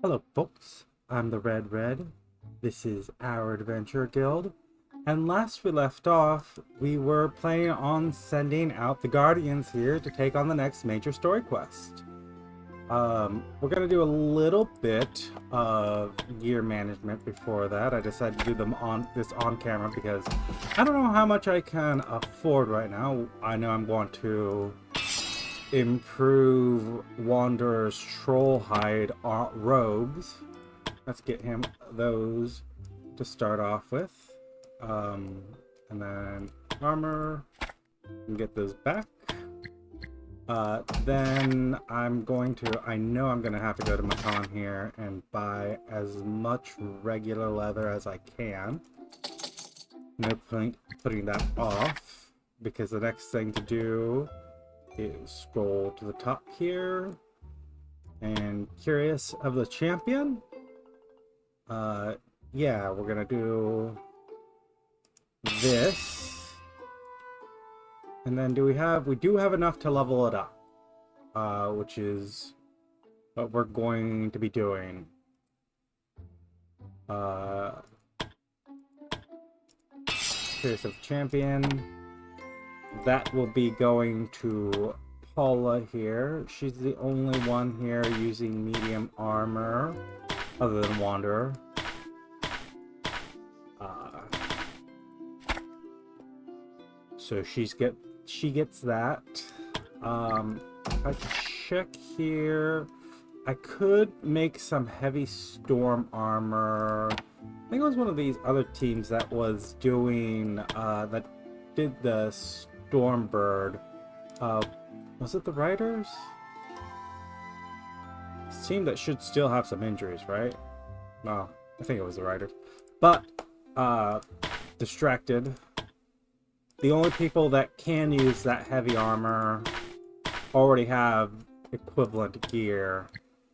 Hello folks, I'm the Red Red. This is our adventure guild. And last we left off, we were planning on sending out the Guardians here to take on the next major story quest. We're gonna do a little bit of gear management before that. I decided to do them on camera because I don't know how much I can afford right now. I know I'm going to improve Wanderer's troll hide robes. Let's get him those to start off with. And then armor, and get those back. Then I'm going to, I know I'm going to have to go to Macon here and buy as much regular leather as I can. No point putting that off, because the next thing to do is scroll to the top here. And curious of the champion? Yeah, we're going to do this. And then we do have enough to level it up, which is what we're going to be doing. Curious of champion. That will be going to Paula here. She's the only one here using medium armor, other than Wanderer. So she gets that. I check here. I could make some heavy storm armor. I think it was one of these other teams that was doing that did the Stormbird. Was it the Riders? It's a team that should still have some injuries, right? No, I think it was the Riders. But distracted. The only people that can use that heavy armor already have equivalent gear,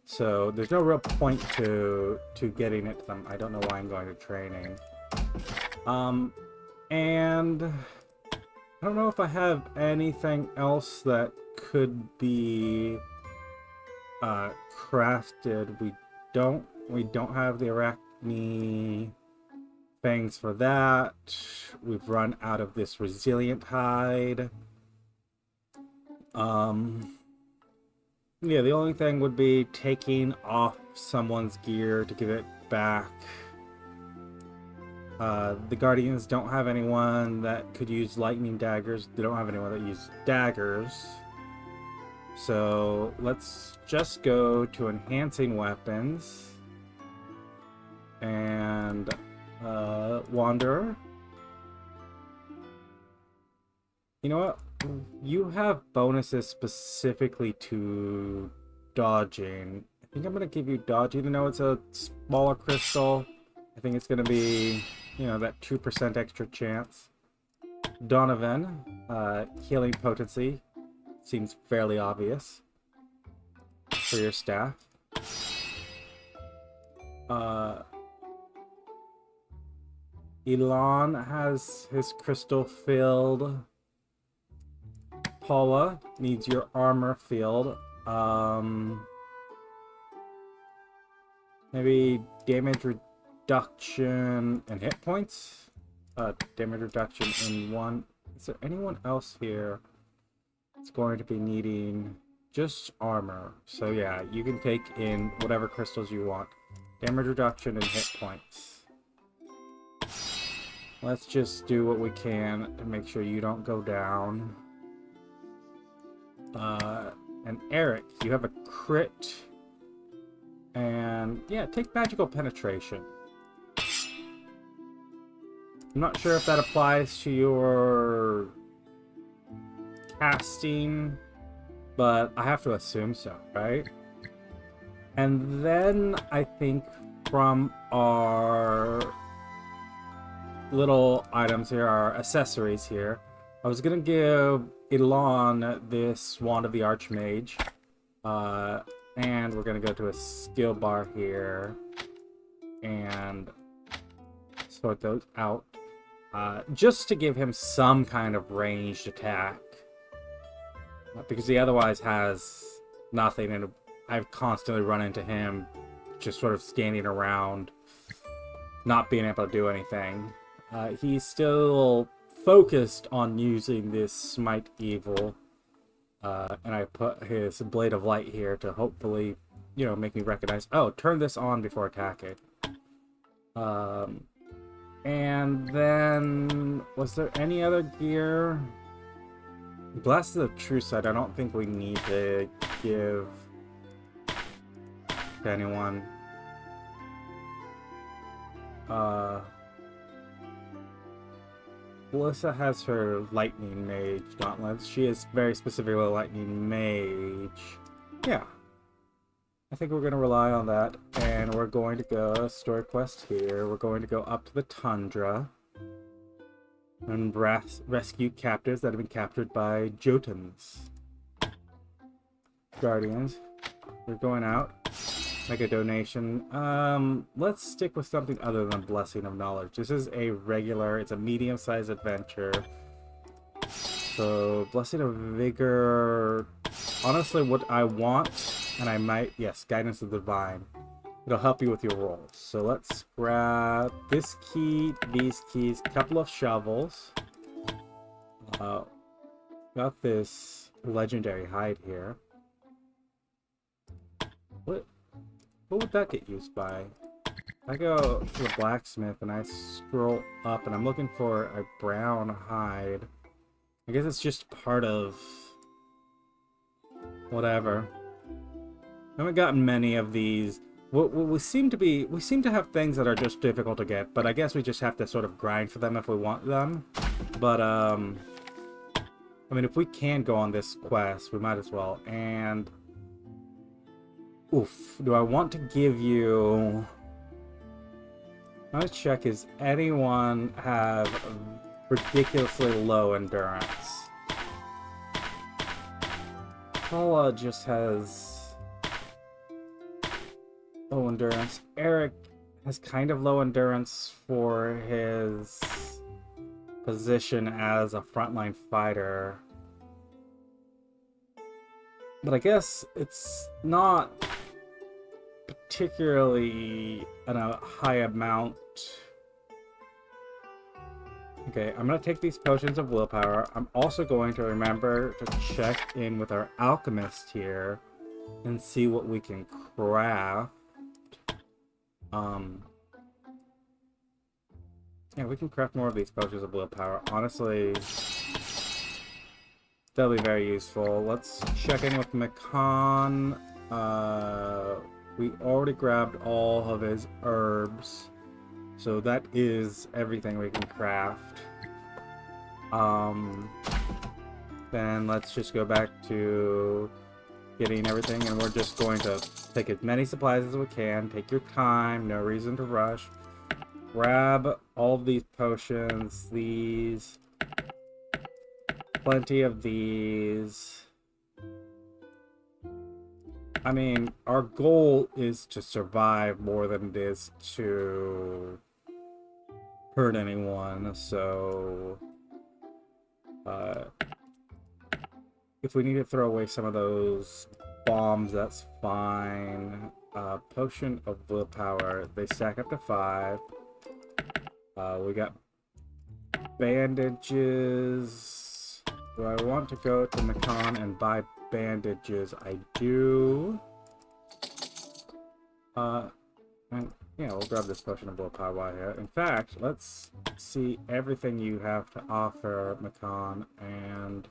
so there's no real point to getting it to them. I don't know why I'm going to training. And I don't know if I have anything else that could be crafted. We don't have the Arachne fangs for that. We've run out of this resilient hide. Yeah, the only thing would be taking off someone's gear to give it back. The Guardians don't have anyone that could use lightning daggers. They don't have anyone that uses daggers. So let's just go to enhancing weapons. And Wanderer. You know what? You have bonuses specifically to dodging. I think I'm going to give you dodge, even though it's a smaller crystal. I think it's going to be, you know, that 2% extra chance. Donovan, healing potency. Seems fairly obvious for your staff. Elon has his crystal filled. Paula needs your armor filled. Maybe damage reduction and hit points. Damage reduction in one. Is there anyone else here that's going to be needing just armor? So yeah, you can take in whatever crystals you want. Damage reduction and hit points. Let's just do what we can to make sure you don't go down. And Eric, you have a crit. And yeah, take magical penetration. I'm not sure if that applies to your casting, but I have to assume so, right? And then I think from our little items here, our accessories here, I was gonna give Elon this Wand of the Archmage, and we're gonna go to a skill bar here and sort those out, just to give him some kind of ranged attack, because he otherwise has nothing, and I've constantly run into him just sort of standing around, not being able to do anything. He's still focused on using this Smite Evil, and I put his Blade of Light here to hopefully, you know, make me recognize, oh, turn this on before attacking. And then, was there any other gear? Glasses of True Sight, I don't think we need to give to anyone. Melissa has her Lightning Mage gauntlets. She is very specifically a Lightning Mage. Yeah. I think we're going to rely on that, and we're going to go story quest here. We're going to go up to the tundra and rescue captives that have been captured by Jotuns. Guardians. We're going out. Make a donation. Let's stick with something other than Blessing of Knowledge. This is a regular, it's a medium-sized adventure. So, Blessing of Vigor, honestly what I want, and I might, yes, Guidance of the Divine. It'll help you with your rolls. So let's grab this key, these keys, couple of shovels. Got this legendary hide here. What would that get used by? I go to the blacksmith and I scroll up and I'm looking for a brown hide. I guess it's just part of whatever. I haven't gotten many of these. We seem to have things that are just difficult to get, but I guess we just have to sort of grind for them if we want them. But I mean, if we can go on this quest, we might as well. And oof, do I want to give you? Let's check. Is anyone have ridiculously low endurance? Paula just has low endurance. Eric has kind of low endurance for his position as a frontline fighter. But I guess it's not particularly a high amount. Okay, I'm going to take these potions of willpower. I'm also going to remember to check in with our alchemist here and see what we can craft. Yeah, we can craft more of these potions of willpower. Honestly, that'll be very useful. Let's check in with Makan. We already grabbed all of his herbs, so that is everything we can craft. Then let's just go back to getting everything, and we're just going to take as many supplies as we can. Take your time, no reason to rush. Grab all of these potions, these, plenty of these. I mean, our goal is to survive more than it is to hurt anyone, so if we need to throw away some of those bombs, that's fine. Potion of willpower, they stack up to 5. We got bandages. Do I want to go to Makan and buy bandages? I do. And yeah, we'll grab this potion of willpower while here. In fact, let's see everything you have to offer, Makan, and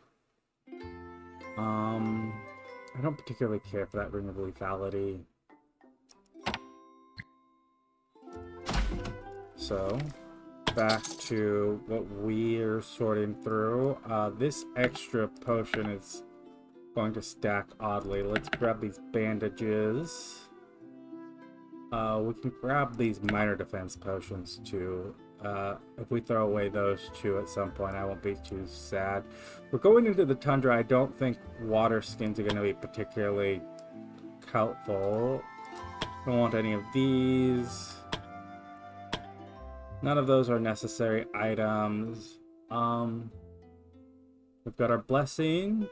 I don't particularly care for that ring of lethality. So, back to what we're sorting through. This extra potion is going to stack oddly. Let's grab these bandages. We can grab these minor defense potions too. If we throw away those two at some point, I won't be too sad. We're going into the tundra. I don't think water skins are going to be particularly helpful. Don't want any of these. None of those are necessary items. We've got our blessing.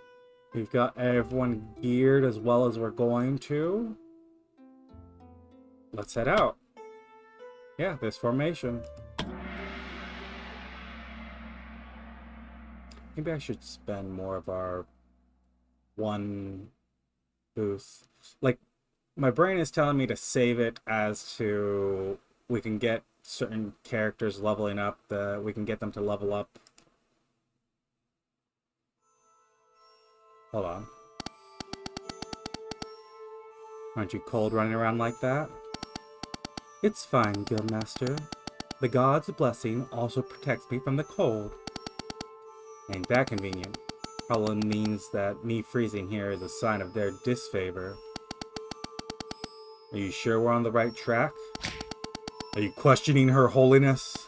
We've got everyone geared as well as we're going to. let's head out. Yeah, this formation. Maybe I should spend more of our one boost. Like, my brain is telling me to save it as to we can get certain characters leveling up, we can get them to level up. Hold on. Aren't you cold running around like that? It's fine, Guildmaster. The god's blessing also protects me from the cold. Ain't that convenient? Probably means that me freezing here is a sign of their disfavor. Are you sure we're on the right track? Are you questioning Her Holiness?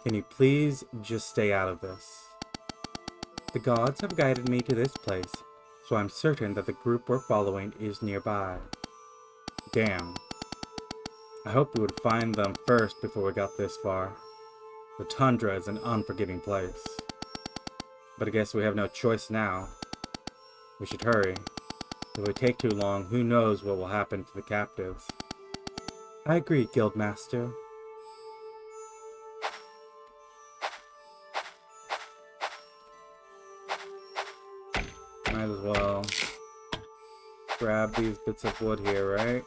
Can you please just stay out of this? The gods have guided me to this place, so I'm certain that the group we're following is nearby. Damn. I hope we would find them first before we got this far. The tundra is an unforgiving place. But I guess we have no choice now. We should hurry. If we take too long, who knows what will happen to the captives. I agree, Guildmaster. Might as well grab these bits of wood here, right?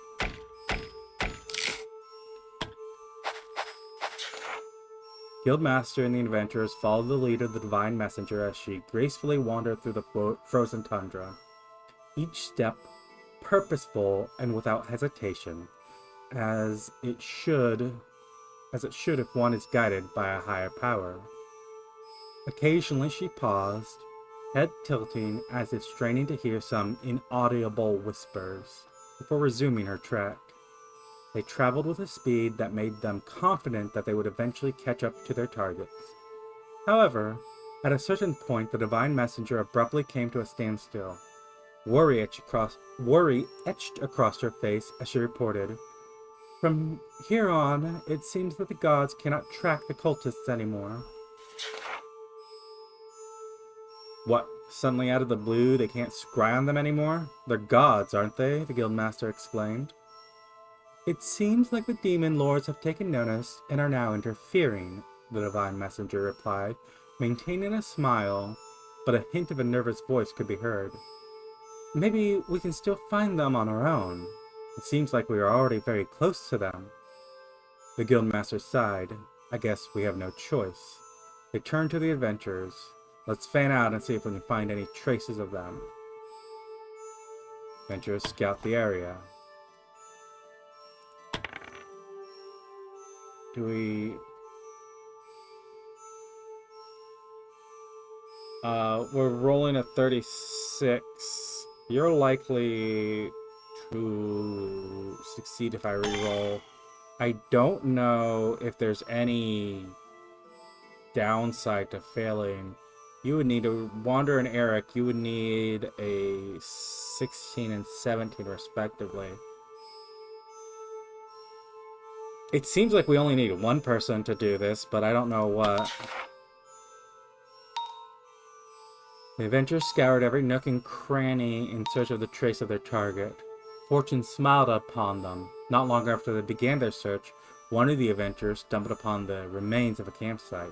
Guildmaster and the adventurers followed the lead of the Divine Messenger as she gracefully wandered through the frozen tundra. Each step purposeful and without hesitation, as it should if one is guided by a higher power. Occasionally she paused, head tilting as if straining to hear some inaudible whispers, before resuming her trek. They traveled with a speed that made them confident that they would eventually catch up to their targets. However, at a certain point the Divine Messenger abruptly came to a standstill. Worry etched across her face as she reported, "From here on, it seems that the gods cannot track the cultists anymore." What? Suddenly out of the blue, they can't scry on them anymore? They're gods, aren't they? The Guildmaster exclaimed. It seems like the demon lords have taken notice and are now interfering, the Divine Messenger replied, maintaining a smile, but a hint of a nervous voice could be heard. Maybe we can still find them on our own. It seems like we are already very close to them. The Guildmaster sighed. I guess we have no choice. They turned to the adventurers. Let's fan out and see if we can find any traces of them. Adventurers scout the area. We're rolling a 36. You're likely to succeed if I reroll. I don't know if there's any downside to failing. You would need to Wander and Eric, you would need a 16 and 17 respectively. It seems like we only need one person to do this, but I don't know what. The adventurers scoured every nook and cranny in search of the trace of their target. Fortune smiled upon them. Not long after they began their search, one of the adventurers stumbled upon the remains of a campsite.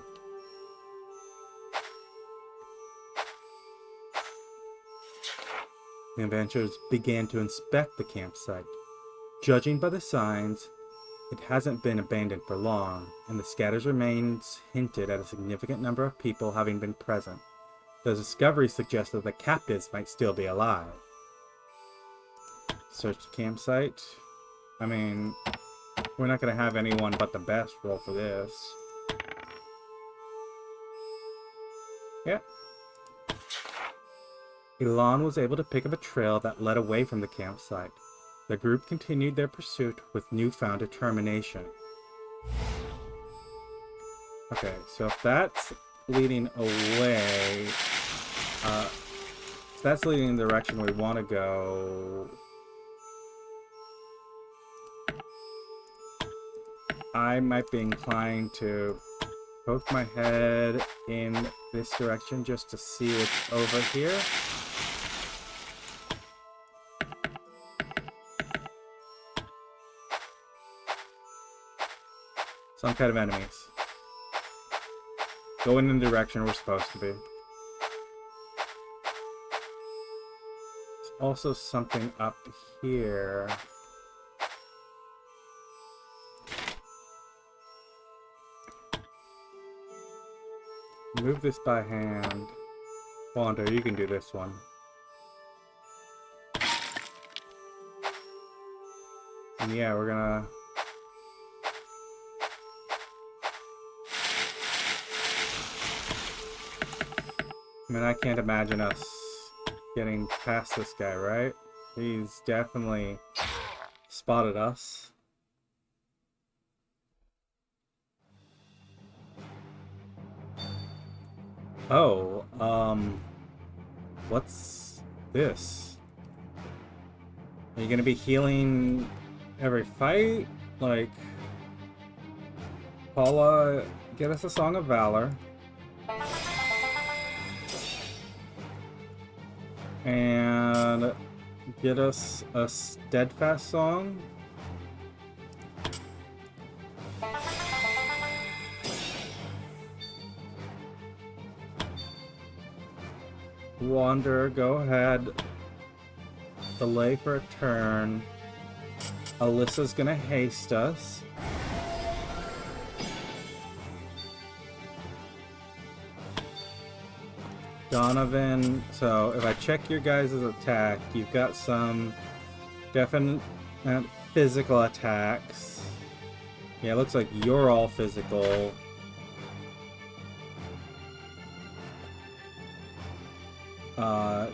The adventurers began to inspect the campsite. Judging by the signs, it hasn't been abandoned for long, and the scattered remains hinted at a significant number of people having been present. The discovery suggested that the captives might still be alive. Search the campsite. I mean, we're not going to have anyone but the best roll for this. Yep. Elon was able to pick up a trail that led away from the campsite. The group continued their pursuit with newfound determination. Okay, so if that's leading away, if that's leading in the direction we want to go, I might be inclined to poke my head in this direction just to see what's over here. Some kind of enemies. Going in the direction we're supposed to be. There's also something up here. Move this by hand. Wander, you can do this one. And yeah, we're gonna... I mean, I can't imagine us getting past this guy, right? He's definitely spotted us. Oh, what's this? Are you gonna be healing every fight? Like, Paula, get us a Song of Valor. And get us a Steadfast song. Wander, go ahead. Delay for a turn. Alyssa's gonna haste us. Donovan, so if I check your guys' attack, you've got some definite physical attacks. Yeah, it looks like you're all physical.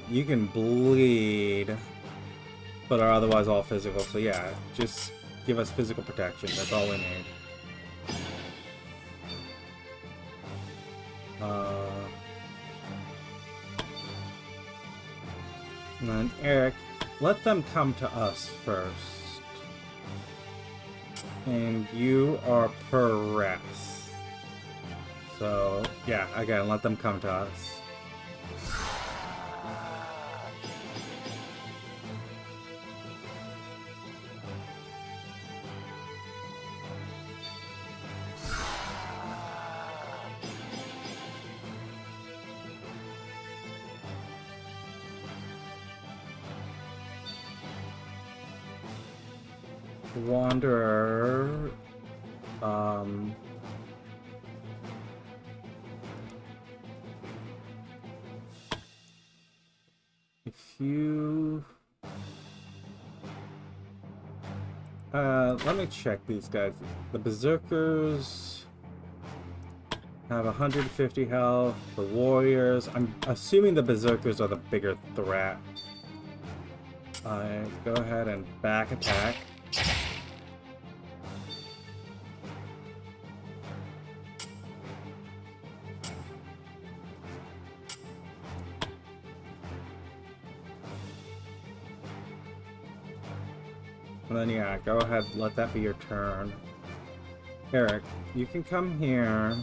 You can bleed, but are otherwise all physical. So yeah, just give us physical protection. That's all we need. And then Eric, let them come to us first. And you are Perez. So yeah, again, let them come to us. Wanderer, if you, let me check these guys. The Berserkers have 150 health. The Warriors, I'm assuming the Berserkers are the bigger threat. Go ahead and back attack. And then yeah, go ahead, let that be your turn. Eric, you can come here,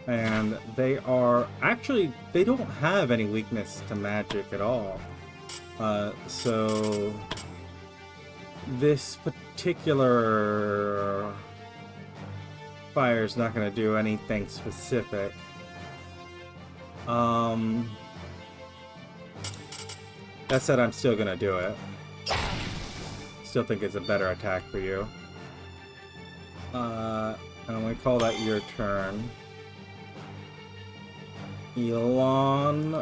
and they are... Actually, they don't have any weakness to magic at all. So... This particular... fire is not going to do anything specific. That said, I'm still going to do it. Still think it's a better attack for you. And we call that your turn. Elon,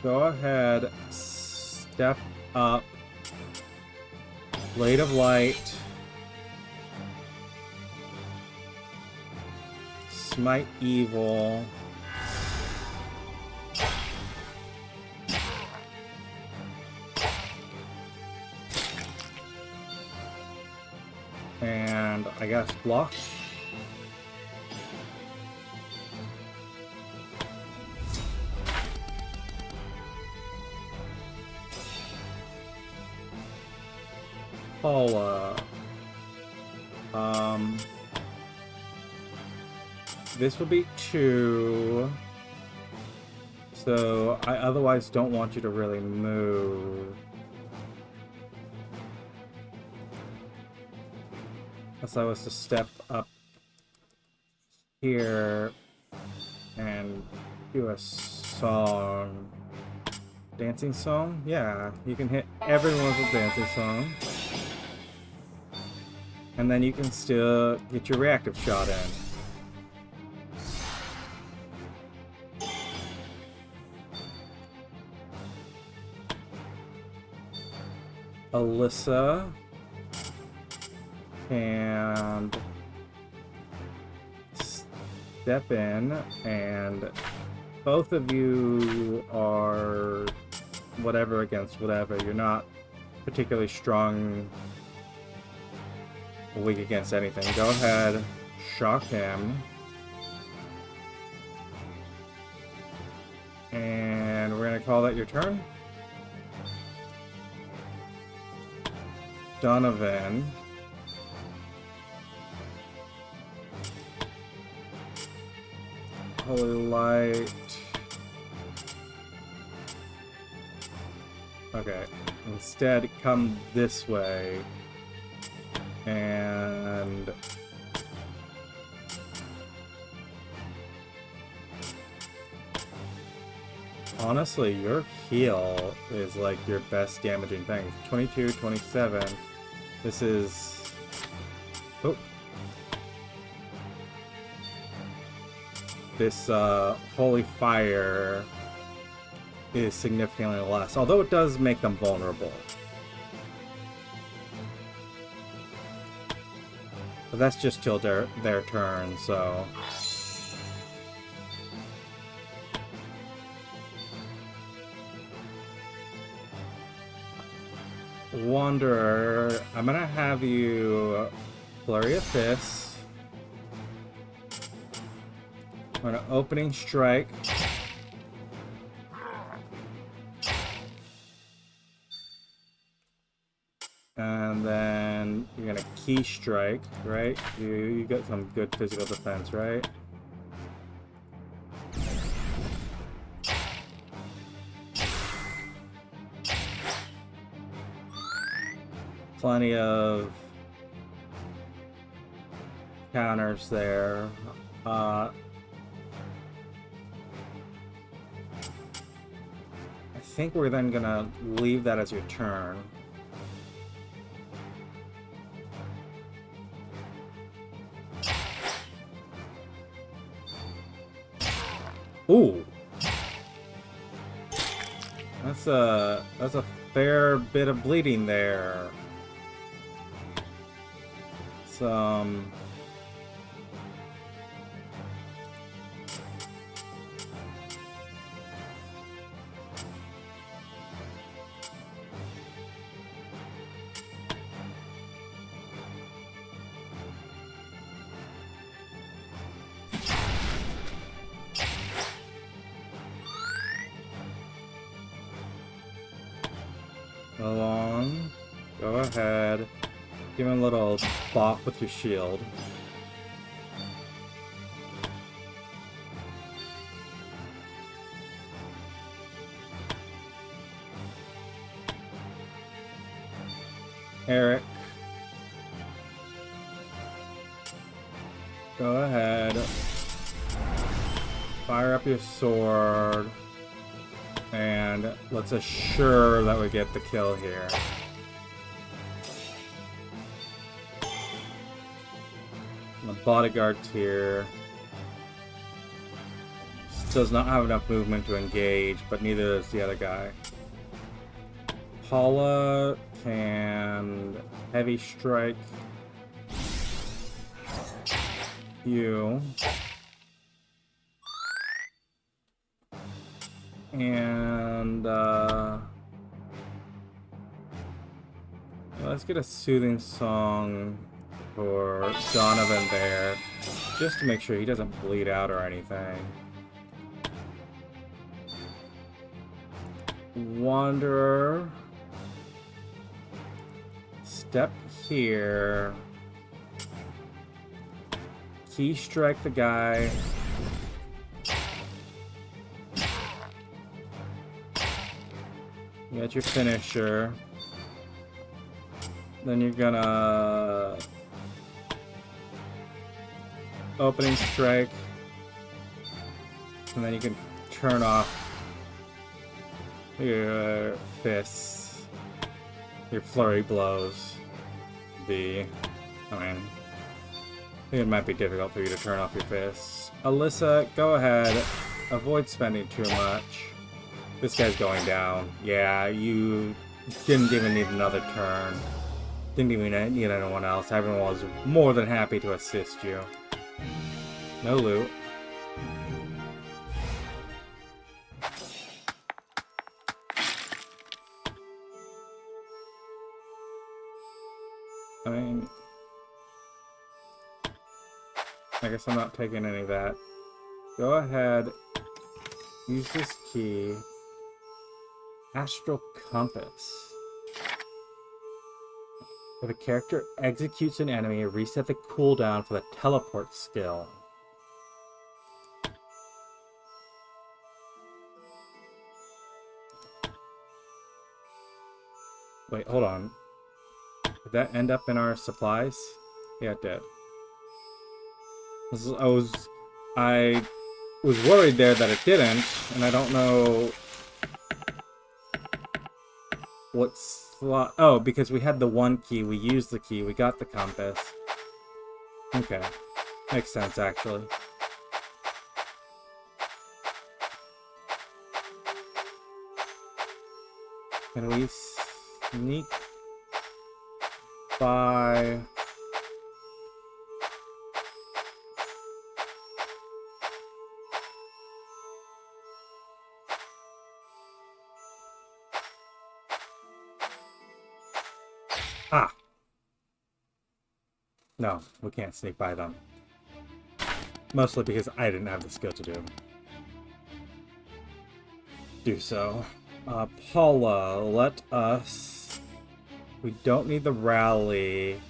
go ahead, step up. Blade of Light. Smite Evil. And I guess block. Paula. This would be 2. So I otherwise don't want you to really move. Unless I was to step up here and do a song. Dancing song? Yeah, you can hit everyone with a dancing song. And then you can still get your reactive shot in. Alyssa and step in, and both of you are whatever against whatever. You're not particularly strong or weak against anything. Go ahead, shock him. And we're gonna call that your turn. Donovan. Holy light. Okay. Instead, come this way. And honestly, your heal is like your best damaging thing. 22, 27. This is... Oh. This holy fire is significantly less, although it does make them vulnerable. But that's just till their turn, so... Wanderer, I'm gonna have you flurry of fists. I'm gonna opening strike. And then you're gonna key strike, right? You got some good physical defense, right? Plenty of counters there. I think we're then gonna leave that as your turn. Ooh. That's a fair bit of bleeding there. Some along. Go ahead. Give him a little bop with your shield. Eric. Go ahead. Fire up your sword. And let's assure that we get the kill here. The bodyguard's here. Does not have enough movement to engage, but neither does the other guy. Paula can heavy strike you. And let's get a soothing song for Donovan there, just to make sure he doesn't bleed out or anything. Wanderer, step here, key strike the guy. You got your finisher. Then you're gonna opening strike, and then you can turn off your fists, your flurry blows. I mean, I think it might be difficult for you to turn off your fists. Alyssa, go ahead. Avoid spending too much. This guy's going down. Yeah, you didn't even need another turn. Didn't even need anyone else. Everyone was more than happy to assist you. No loot. I mean, I guess I'm not taking any of that. Go ahead. Use this key. Astral Compass. If a character executes an enemy, reset the cooldown for the teleport skill. Wait, hold on. Did that end up in our supplies? Yeah, it did. I was worried there that it didn't, and I don't know what slot. Oh, because we had the one key, we used the key, we got the compass. Okay, makes sense actually. Can we sneak by? Ah! No, we can't sneak by them. Mostly because I didn't have the skill to do so. Paula, let us... We don't need the rally.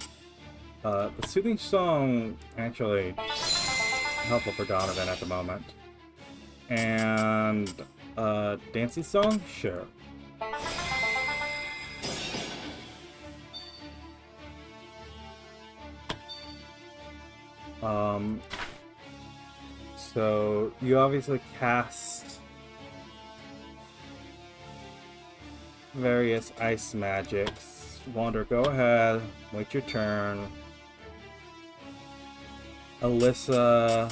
The soothing song, actually, helpful for Donovan at the moment. And, dancing song? Sure. So, you obviously cast various ice magics. Wander, go ahead. Wait your turn. Alyssa,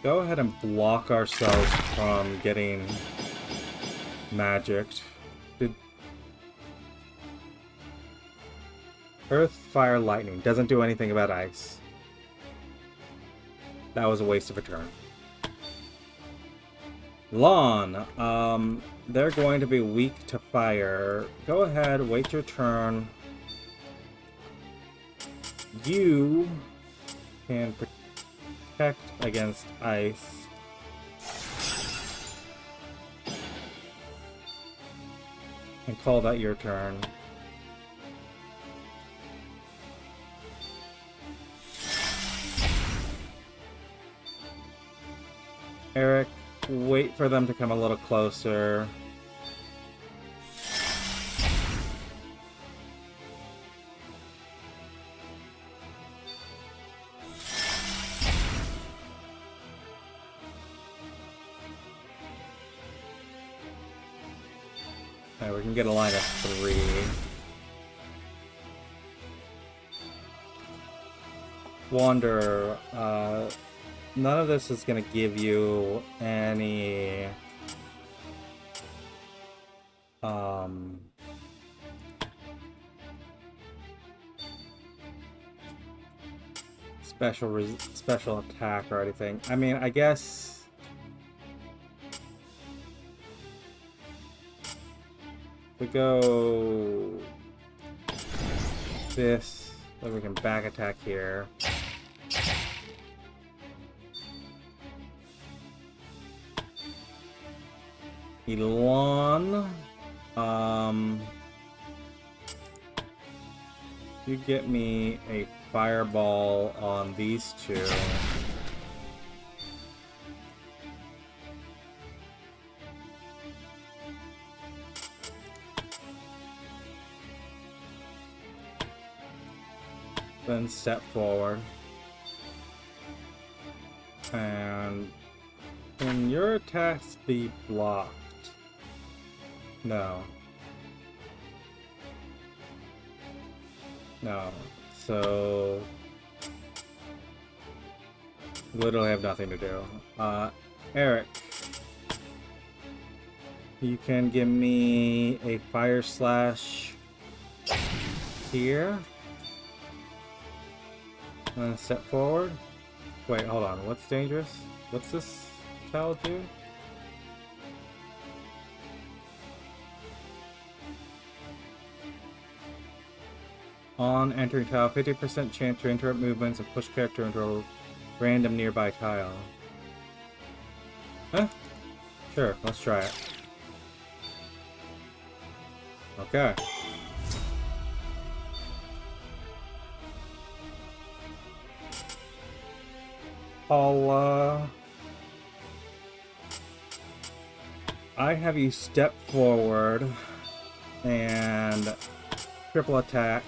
go ahead and block ourselves from getting magicked. Did Earth, Fire, Lightning doesn't do anything about ice. That was a waste of a turn. Lawn, they're going to be weak to fire. Go ahead, wait your turn. You can protect against ice. And call that your turn. Eric, wait for them to come a little closer. Alright, we can get a line of 3. Wander, none of this is going to give you any special attack or anything. I mean, I guess we go this, then we can back attack here. Elon, you get me a fireball on these two. Then step forward. And can your attacks be blocked? No. No. So literally have nothing to do. Eric, you can give me a fire slash here. And then step forward. Wait, hold on. What's dangerous? What's this tell do? On entering tile, 50% chance to interrupt movements and push character into a random nearby tile. Huh? Sure, let's try it. Okay. I have you step forward and triple attack.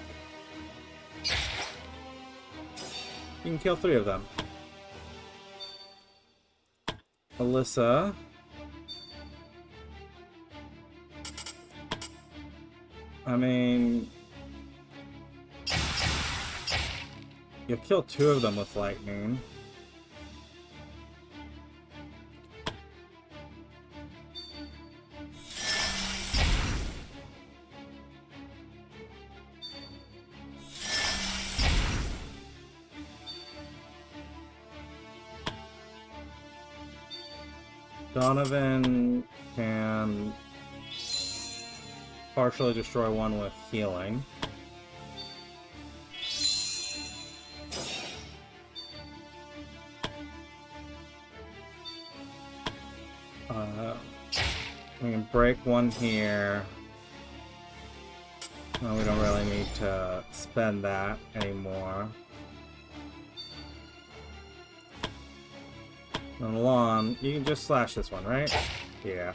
You can kill 3 of them. Alyssa. I mean, you'll kill 2 of them with lightning. Donovan can partially destroy 1 with healing. We can break 1 here. No, we don't really need to spend that anymore. And Alon, you can just slash this one, right? Yeah.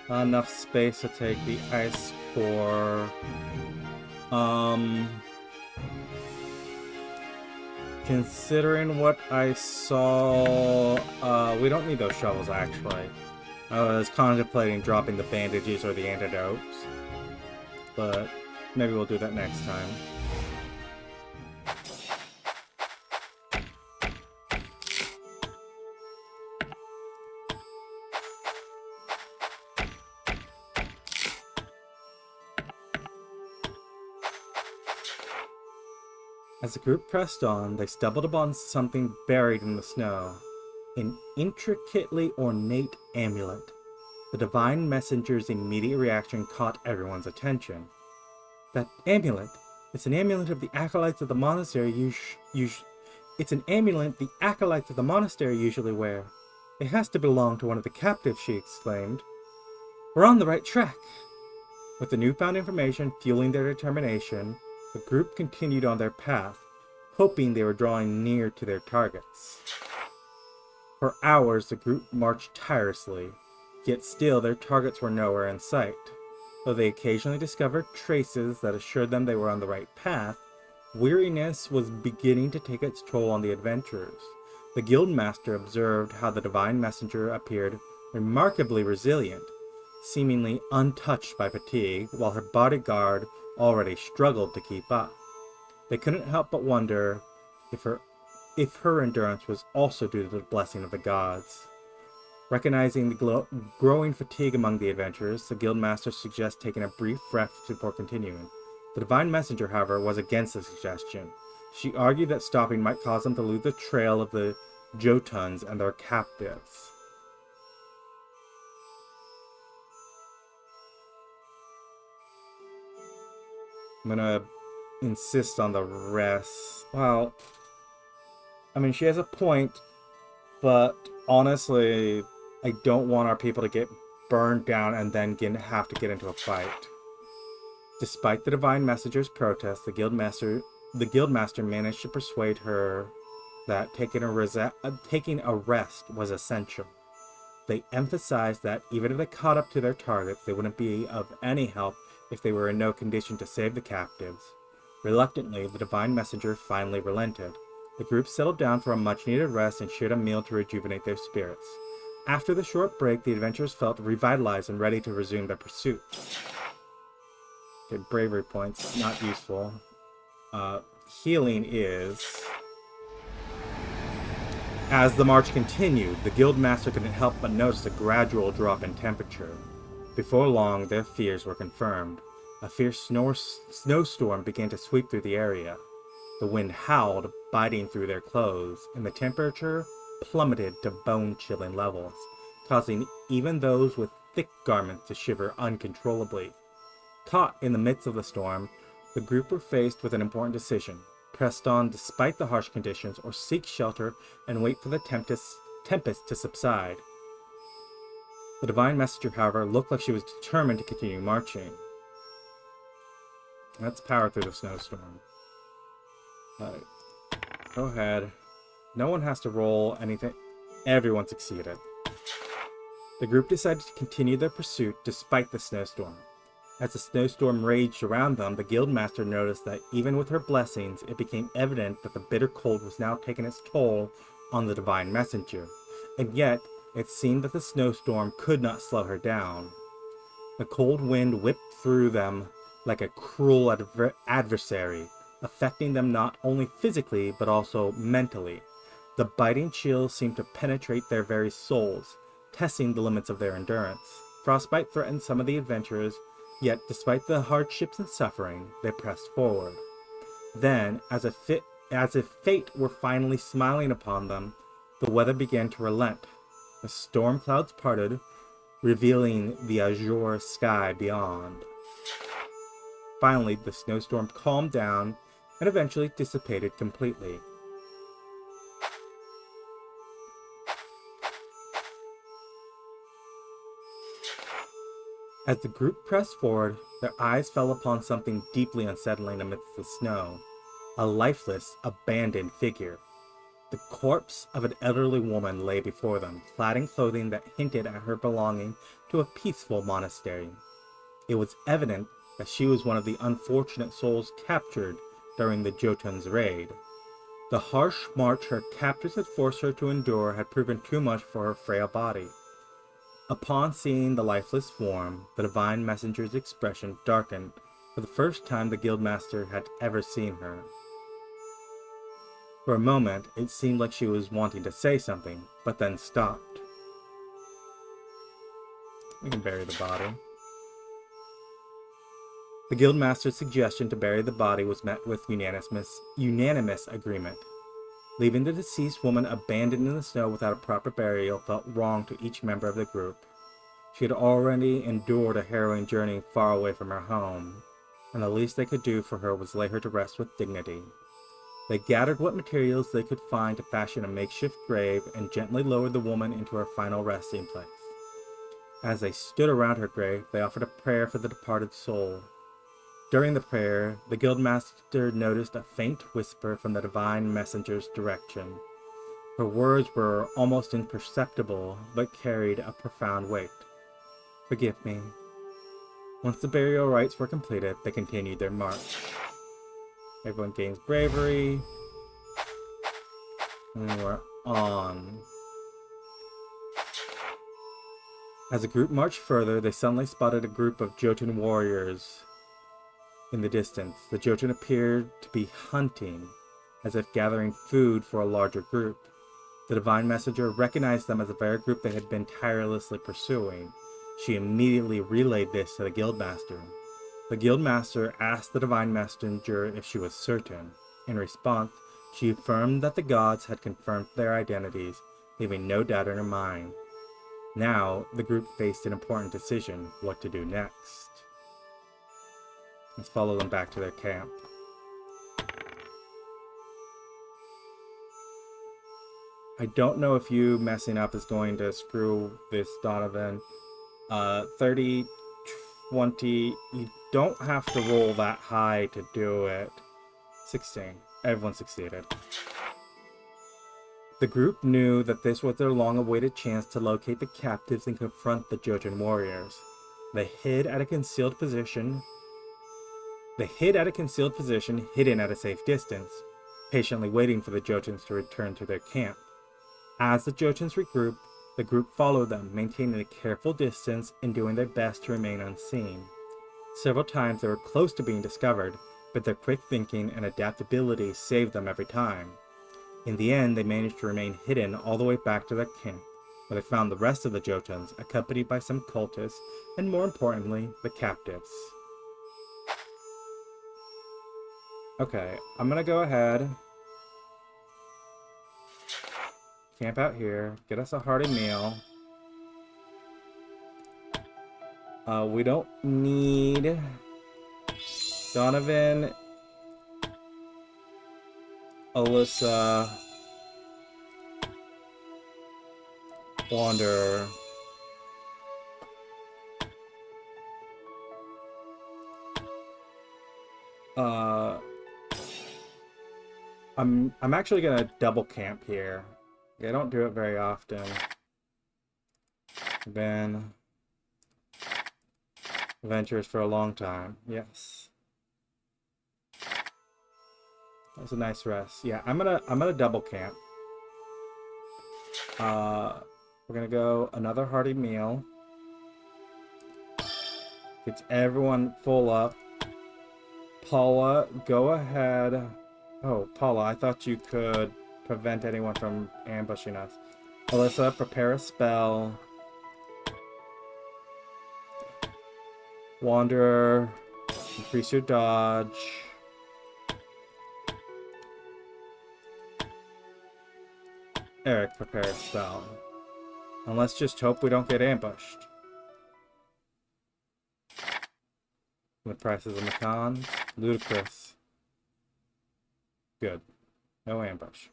Enough space to take the ice core. Considering what I saw, we don't need those shovels actually. I was contemplating dropping the bandages or the antidotes, but maybe we'll do that next time. As the group pressed on, they stumbled upon something buried in the snow. An intricately ornate amulet. The Divine Messenger's immediate reaction caught everyone's attention. That amulet! It's an amulet of the acolytes of the monastery It's an amulet the acolytes of the monastery usually wear. It has to belong to one of the captives, she exclaimed. We're on the right track! With the newfound information fueling their determination, the group continued on their path, hoping they were drawing near to their targets. For hours the group marched tirelessly, yet still their targets were nowhere in sight. Though they occasionally discovered traces that assured them they were on the right path, weariness was beginning to take its toll on the adventurers. The guildmaster observed how the Divine Messenger appeared remarkably resilient, seemingly untouched by fatigue, while her bodyguard already struggled to keep up. They couldn't help but wonder if her endurance was also due to the blessing of the gods. Recognizing the growing fatigue among the adventurers, the guildmaster suggests taking a brief rest before continuing. The Divine Messenger, however, was against the suggestion. She argued that stopping might cause them to lose the trail of the Jotuns and their captives. I'm gonna insist on the rest. Well, I mean, she has a point, but honestly, I don't want our people to get burned down and then have to get into a fight. Despite the Divine Messenger's protest, the guildmaster managed to persuade her that taking a rest was essential. They emphasized that even if they caught up to their targets, they wouldn't be of any help if they were in no condition to save the captives. Reluctantly, the divine messenger finally relented. The group settled down for a much-needed rest and shared a meal to rejuvenate their spirits. After the short break, the adventurers felt revitalized and ready to resume their pursuit. Okay, bravery points, not useful. Healing is... As the march continued, the guildmaster couldn't help but notice a gradual drop in temperature. Before long, their fears were confirmed. A fierce snowstorm began to sweep through the area. The wind howled, biting through their clothes, and the temperature plummeted to bone-chilling levels, causing even those with thick garments to shiver uncontrollably. Caught in the midst of the storm, the group were faced with an important decision: press on despite the harsh conditions, or seek shelter and wait for the tempest to subside. The divine messenger, however, looked like she was determined to continue marching. Let's power through the snowstorm. Go ahead. No one has to roll anything. Everyone succeeded. The group decided to continue their pursuit despite the snowstorm. As the snowstorm raged around them, the guildmaster noticed that even with her blessings, it became evident that the bitter cold was now taking its toll on the divine messenger. And yet, it seemed that the snowstorm could not slow her down. The cold wind whipped through them like a cruel adversary, affecting them not only physically but also mentally. The biting chills seemed to penetrate their very souls, testing the limits of their endurance. Frostbite threatened some of the adventurers, yet despite the hardships and suffering, they pressed forward. Then, as if fate were finally smiling upon them, the weather began to relent. The storm clouds parted, revealing the azure sky beyond. Finally, the snowstorm calmed down and eventually dissipated completely. As the group pressed forward, their eyes fell upon something deeply unsettling amidst the snow: a lifeless, abandoned figure. The corpse of an elderly woman lay before them, clad in clothing that hinted at her belonging to a peaceful monastery. It was evident that she was one of the unfortunate souls captured during the Jotuns' raid. The harsh march her captors had forced her to endure had proven too much for her frail body. Upon seeing the lifeless form, the divine messenger's expression darkened for the first time the guildmaster had ever seen her. For a moment, it seemed like she was wanting to say something, but then stopped. We can bury the body. The guildmaster's suggestion to bury the body was met with unanimous agreement. Leaving the deceased woman abandoned in the snow without a proper burial felt wrong to each member of the group. She had already endured a harrowing journey far away from her home, and the least they could do for her was lay her to rest with dignity. They gathered what materials they could find to fashion a makeshift grave and gently lowered the woman into her final resting place. As they stood around her grave, they offered a prayer for the departed soul. During the prayer, the guildmaster noticed a faint whisper from the divine messenger's direction. Her words were almost imperceptible, but carried a profound weight. "Forgive me." Once the burial rites were completed, they continued their march. Everyone gains bravery. And we're on. As the group marched further, they suddenly spotted a group of Jotun warriors in the distance. The Jotun appeared to be hunting, as if gathering food for a larger group. The divine messenger recognized them as the very group they had been tirelessly pursuing. She immediately relayed this to the guildmaster. The guildmaster asked the divine messenger if she was certain. In response, she affirmed that the gods had confirmed their identities, leaving no doubt in her mind. Now, the group faced an important decision: what to do next. Let's follow them back to their camp. I don't know if you messing up is going to screw this, Donovan. 30, 20, you don't have to roll that high to do it. 16. Everyone succeeded. The group knew that this was their long-awaited chance to locate the captives and confront the Jotun warriors. They hid at a concealed position, They hid at a concealed position, hidden at a safe distance, patiently waiting for the Jotuns to return to their camp. As the Jotuns regrouped, the group followed them, maintaining a careful distance and doing their best to remain unseen. Several times they were close to being discovered, but their quick thinking and adaptability saved them every time. In the end, they managed to remain hidden all the way back to their camp, where they found the rest of the Jotuns, accompanied by some cultists, and more importantly, the captives. Okay, I'm gonna go ahead, camp out here, get us a hearty meal. We don't need Donovan, Alyssa, Wander. I'm actually gonna double camp here. I don't do it very often. Been adventures for a long time. Yes. That was a nice rest. Yeah, I'm gonna double camp. We're gonna go another hearty meal. Gets everyone full up. Paula, go ahead. Oh, Paula, I thought you could prevent anyone from ambushing us. Alyssa, prepare a spell. Wanderer, increase your dodge. Eric, prepare a spell. And let's just hope we don't get ambushed. The prices of Macons. Ludicrous. Good. No ambush.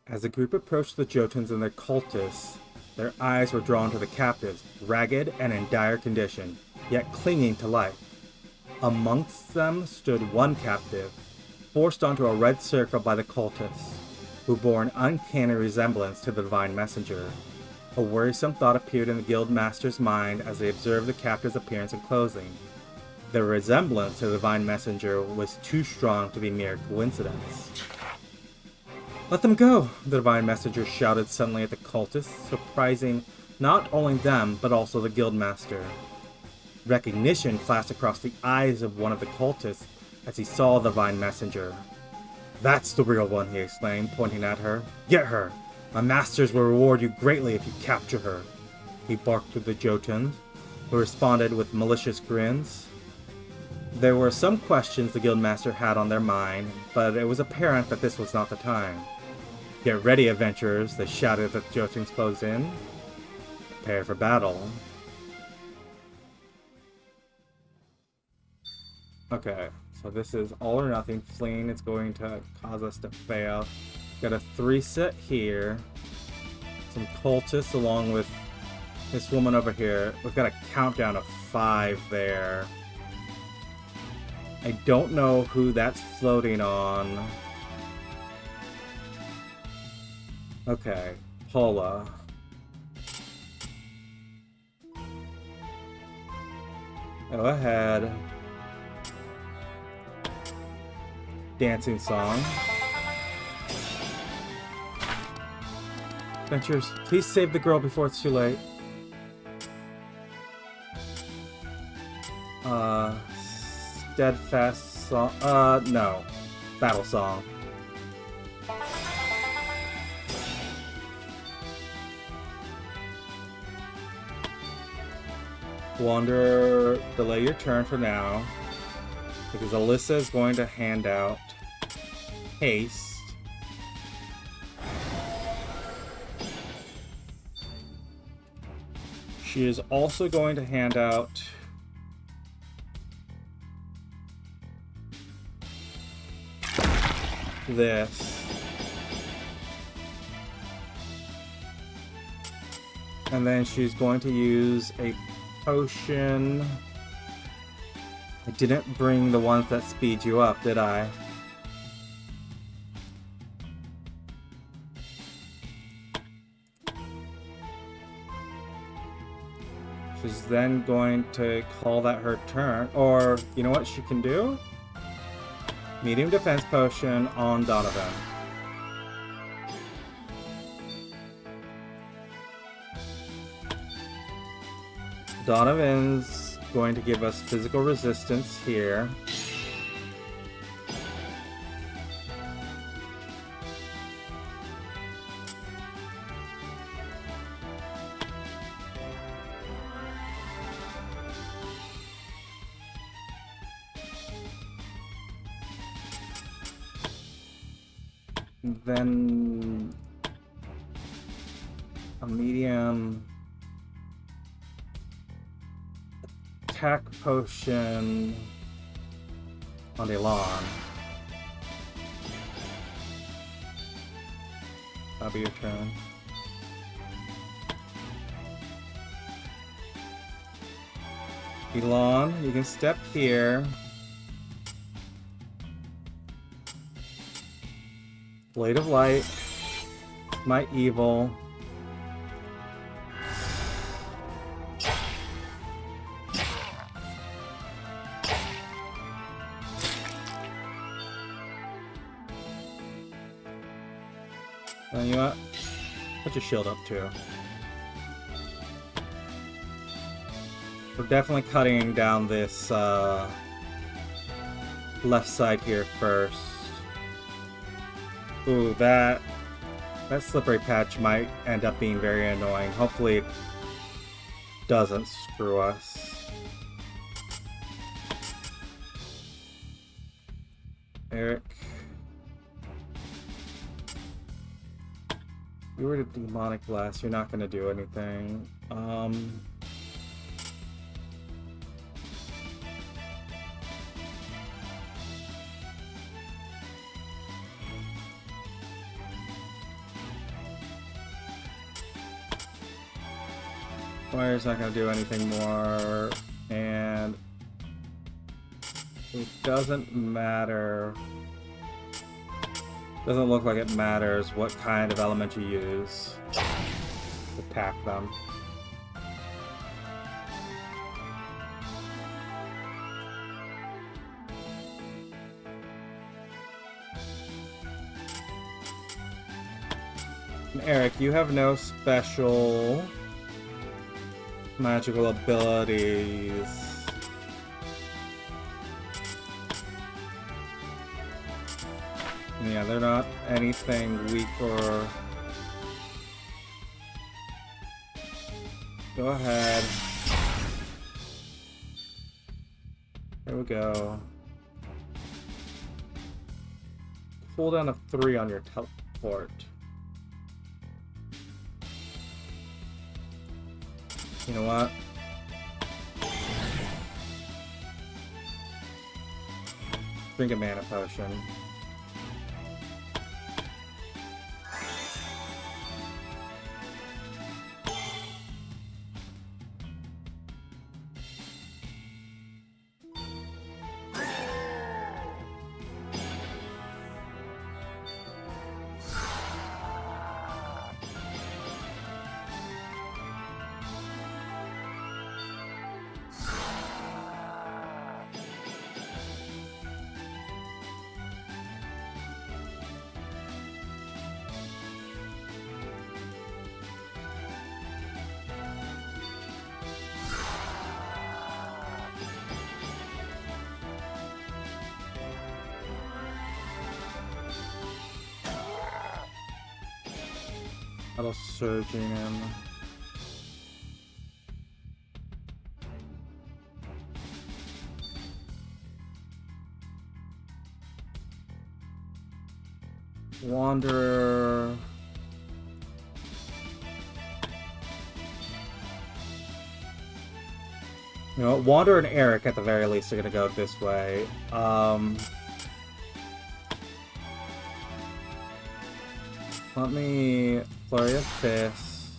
As the group approached the Jotuns and their cultists, their eyes were drawn to the captives, ragged and in dire condition, yet clinging to life. Amongst them stood one captive, forced onto a red circle by the cultists, who bore an uncanny resemblance to the Divine Messenger. A worrisome thought appeared in the guild master's mind as they observed the captive's appearance and clothing. The resemblance to the Divine Messenger was too strong to be mere coincidence. "Let them go!" the Divine Messenger shouted suddenly at the cultists, surprising not only them, but also the guildmaster. Recognition flashed across the eyes of one of the cultists as he saw the Divine Messenger. "That's the real one," he exclaimed, pointing at her. "Get her! My masters will reward you greatly if you capture her." He barked at the Jotuns, who responded with malicious grins. There were some questions the guildmaster had on their mind, but it was apparent that this was not the time. "Get ready, adventurers," they shouted as the Jotuns closed in. "Prepare for battle." Okay, so this is all or nothing. Fleeing is going to cause us to fail. Got a 3 set here. Some cultists along with this woman over here. We've got a countdown of 5 there. I don't know who that's floating on. Okay, Paula. Go ahead. Dancing song. Adventurers, please save the girl before it's too late. Steadfast song. No. Battle song. Wanderer, delay your turn for now, because Alyssa is going to hand out haste. She is also going to hand out this. And then she's going to use a potion. I didn't bring the ones that speed you up, did I? She's then going to call that her turn. Or, you know what she can do? Medium defense potion on Donovan. Donovan's going to give us physical resistance here. Then a medium attack potion on Elon. That'll be your turn. Elon, you can step here. Blade of Light, my evil. And you know what? Put your shield up too. We're definitely cutting down this left side here first. Ooh, that slippery patch might end up being very annoying. Hopefully it doesn't screw us. Eric. You were the demonic blast, you're not gonna do anything. Fire's not gonna do anything more, and it doesn't matter. Doesn't look like it matters what kind of element you use to attack them. And Eric, you have no special magical abilities. Yeah, they're not anything weak or... Go ahead. There we go. Pull down a 3 on your teleport. You know what? Drink a mana potion. Auto surging him. Wanderer. You know, Wanderer and Eric at the very least are gonna go this way. Let me flurry of fists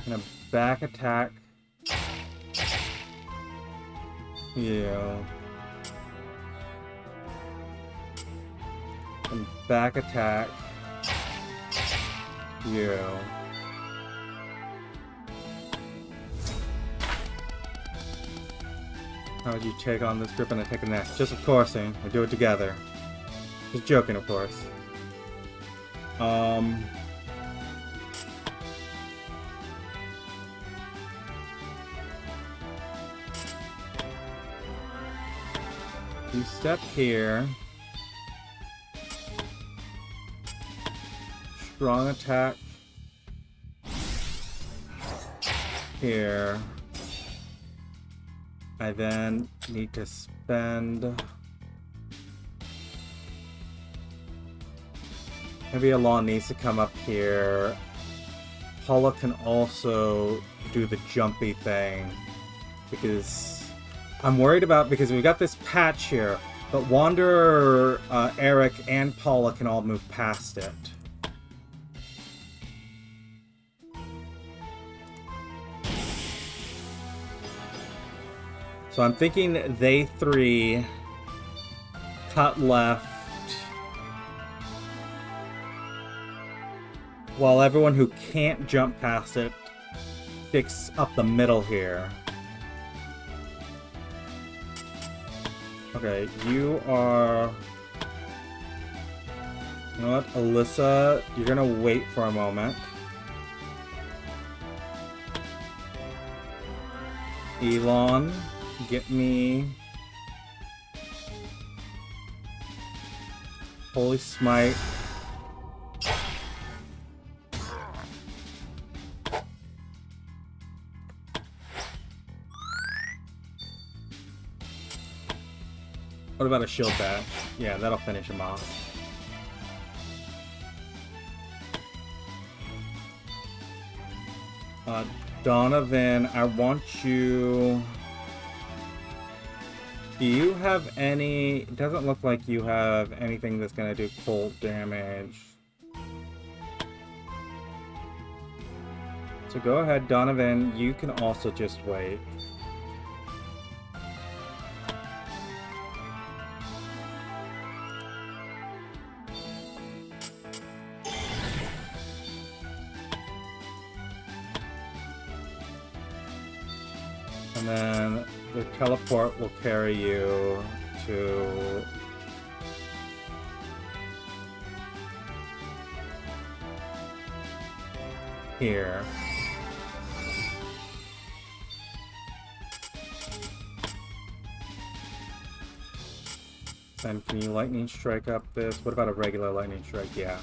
and a back attack. You. And back attack. You. How would you take on this group and I take the next? Just of coursing. We do it together. Just joking, of course. You step here. Strong attack. Here. I then need to spend... Maybe Alon needs to come up here. Paula can also do the jumpy thing. Because I'm worried about... Because we've got this patch here. But Wanderer, Eric, and Paula can all move past it. So I'm thinking they three cut left while everyone who can't jump past it sticks up the middle here. Okay, you are... You know what, Alyssa, you're gonna wait for a moment. Elon, get me... Holy Smite. What about a shield bash? Yeah, that'll finish him off. Donovan, I want you... Do you have any... It doesn't look like you have anything that's going to do cold damage. So go ahead, Donovan. You can also just wait. And then the teleport will carry you to... here. Then can you lightning strike up this? What about a regular lightning strike? Yeah.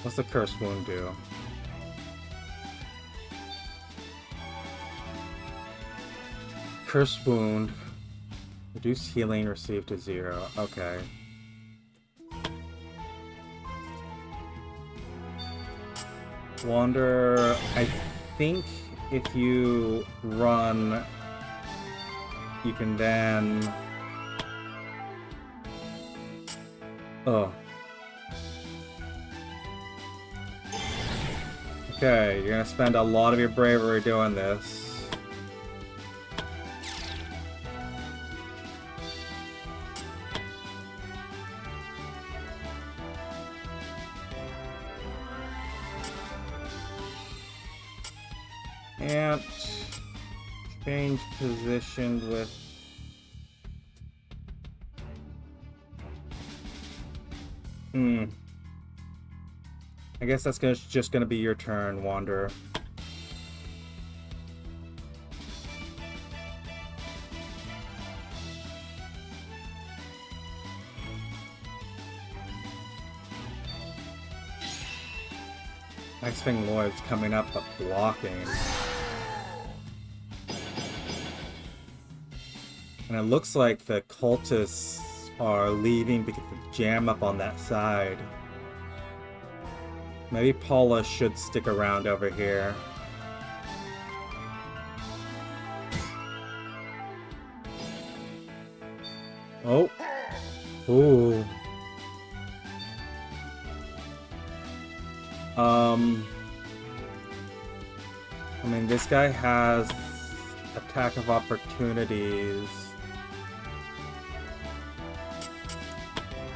What's the curse wound do? Curse wound. Reduce healing received to 0. Okay. Wander, I think if you run, you can then... Oh. Okay, you're gonna spend a lot of your bravery doing this. Can't change position with... I guess that's just gonna be your turn, Wanderer. Next thing Lloyd's coming up, but blocking. And it looks like the cultists are leaving because of the jam up on that side. Maybe Paula should stick around over here. Oh. Ooh. I mean, this guy has attack of opportunities.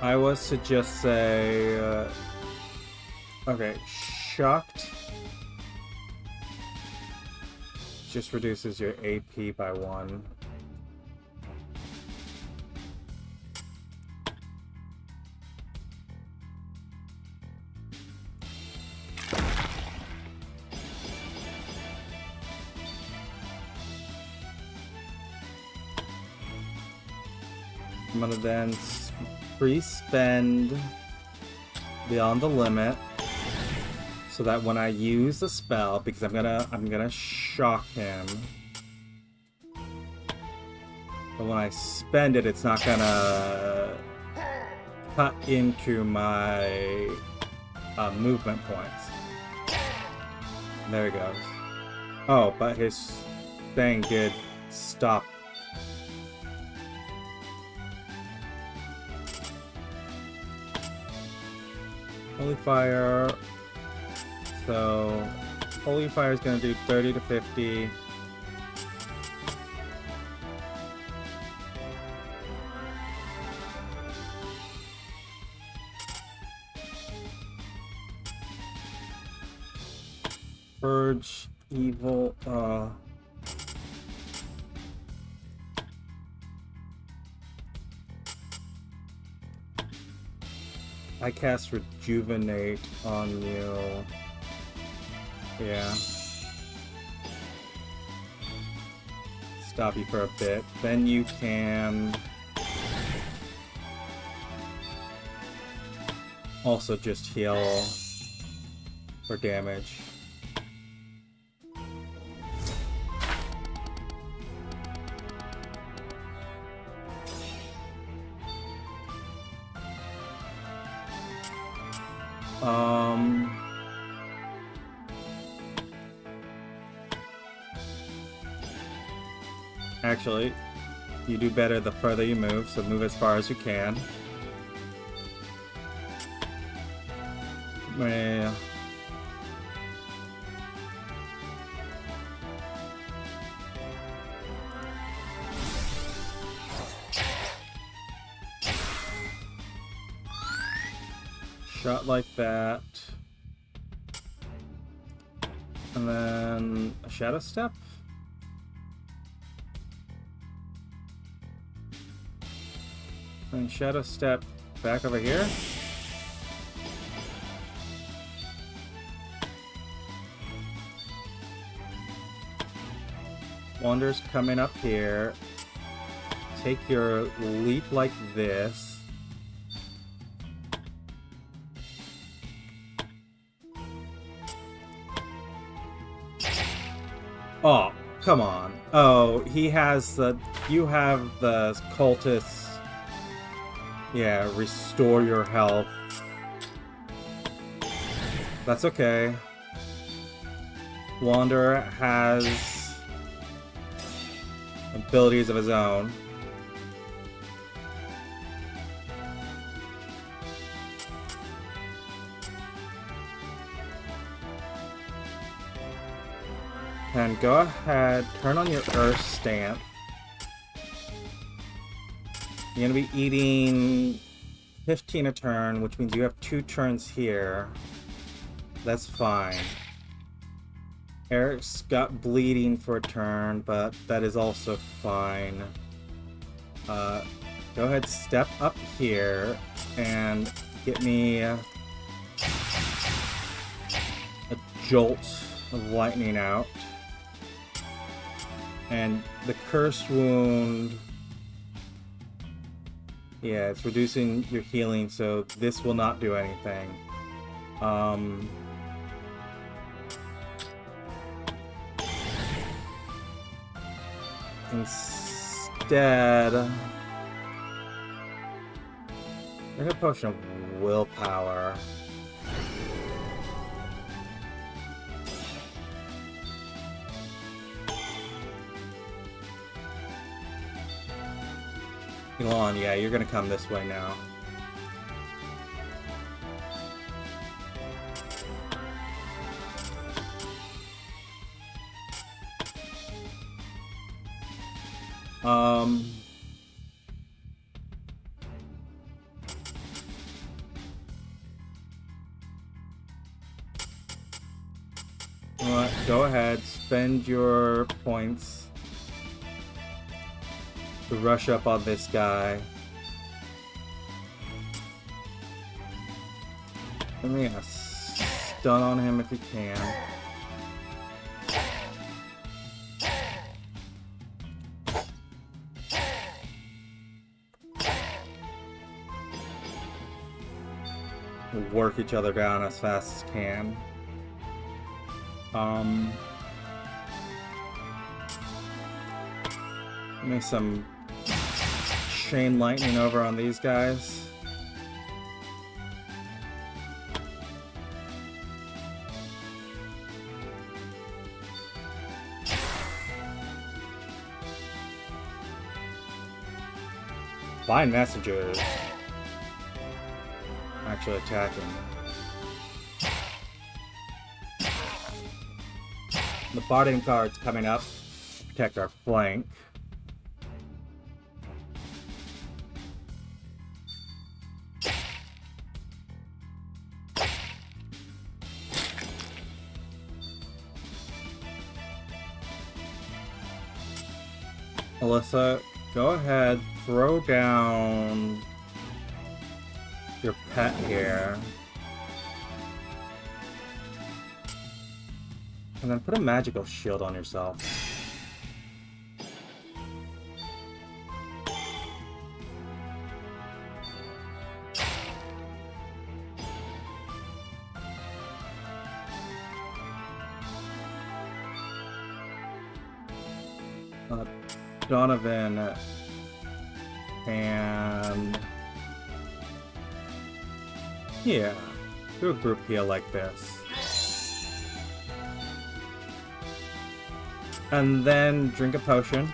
I was to just say, okay, shocked just reduces your AP by 1. I'm gonna then pre-spend beyond the limit so that when I use the spell, because I'm gonna shock him, but when I spend it, it's not gonna cut into my movement points. There he goes. Oh, but his thing did stop. Holy Fire. So, Holy Fire is going to do 30 to 50. Purge evil. I cast Rejuvenate on you. Yeah. Stop you for a bit. Then you can also just heal for damage. Actually, you do better the further you move, so move as far as you can. Yeah. Shot like that. And then a Shadow Step. And Shadow Step back over here. Wander's coming up here. Take your leap like this. Oh, come on. Oh, he has the... You have the cultist... Yeah, restore your health. That's okay. Wanderer has abilities of his own. And go ahead, turn on your Earth Stamp. You're gonna be eating 15 a turn, which means you have 2 turns here. That's fine. Eric's got bleeding for a turn, but that is also fine. Go ahead, step up here and get me a jolt of lightning out. And the Cursed Wound... Yeah, it's reducing your healing, so this will not do anything. Instead, there's a potion of willpower. Elon, yeah, you're gonna come this way now. go ahead, spend your points to rush up on this guy. Give me a stun on him if you can. We'll work each other down as fast as can. Give me some chain lightning over on these guys. Find messengers. Actually attacking. The bottom card's coming up. Protect our flank. Alyssa, go ahead, throw down your pet here. And then put a magical shield on yourself. Donovan and yeah, do a group heal like this. And then drink a potion.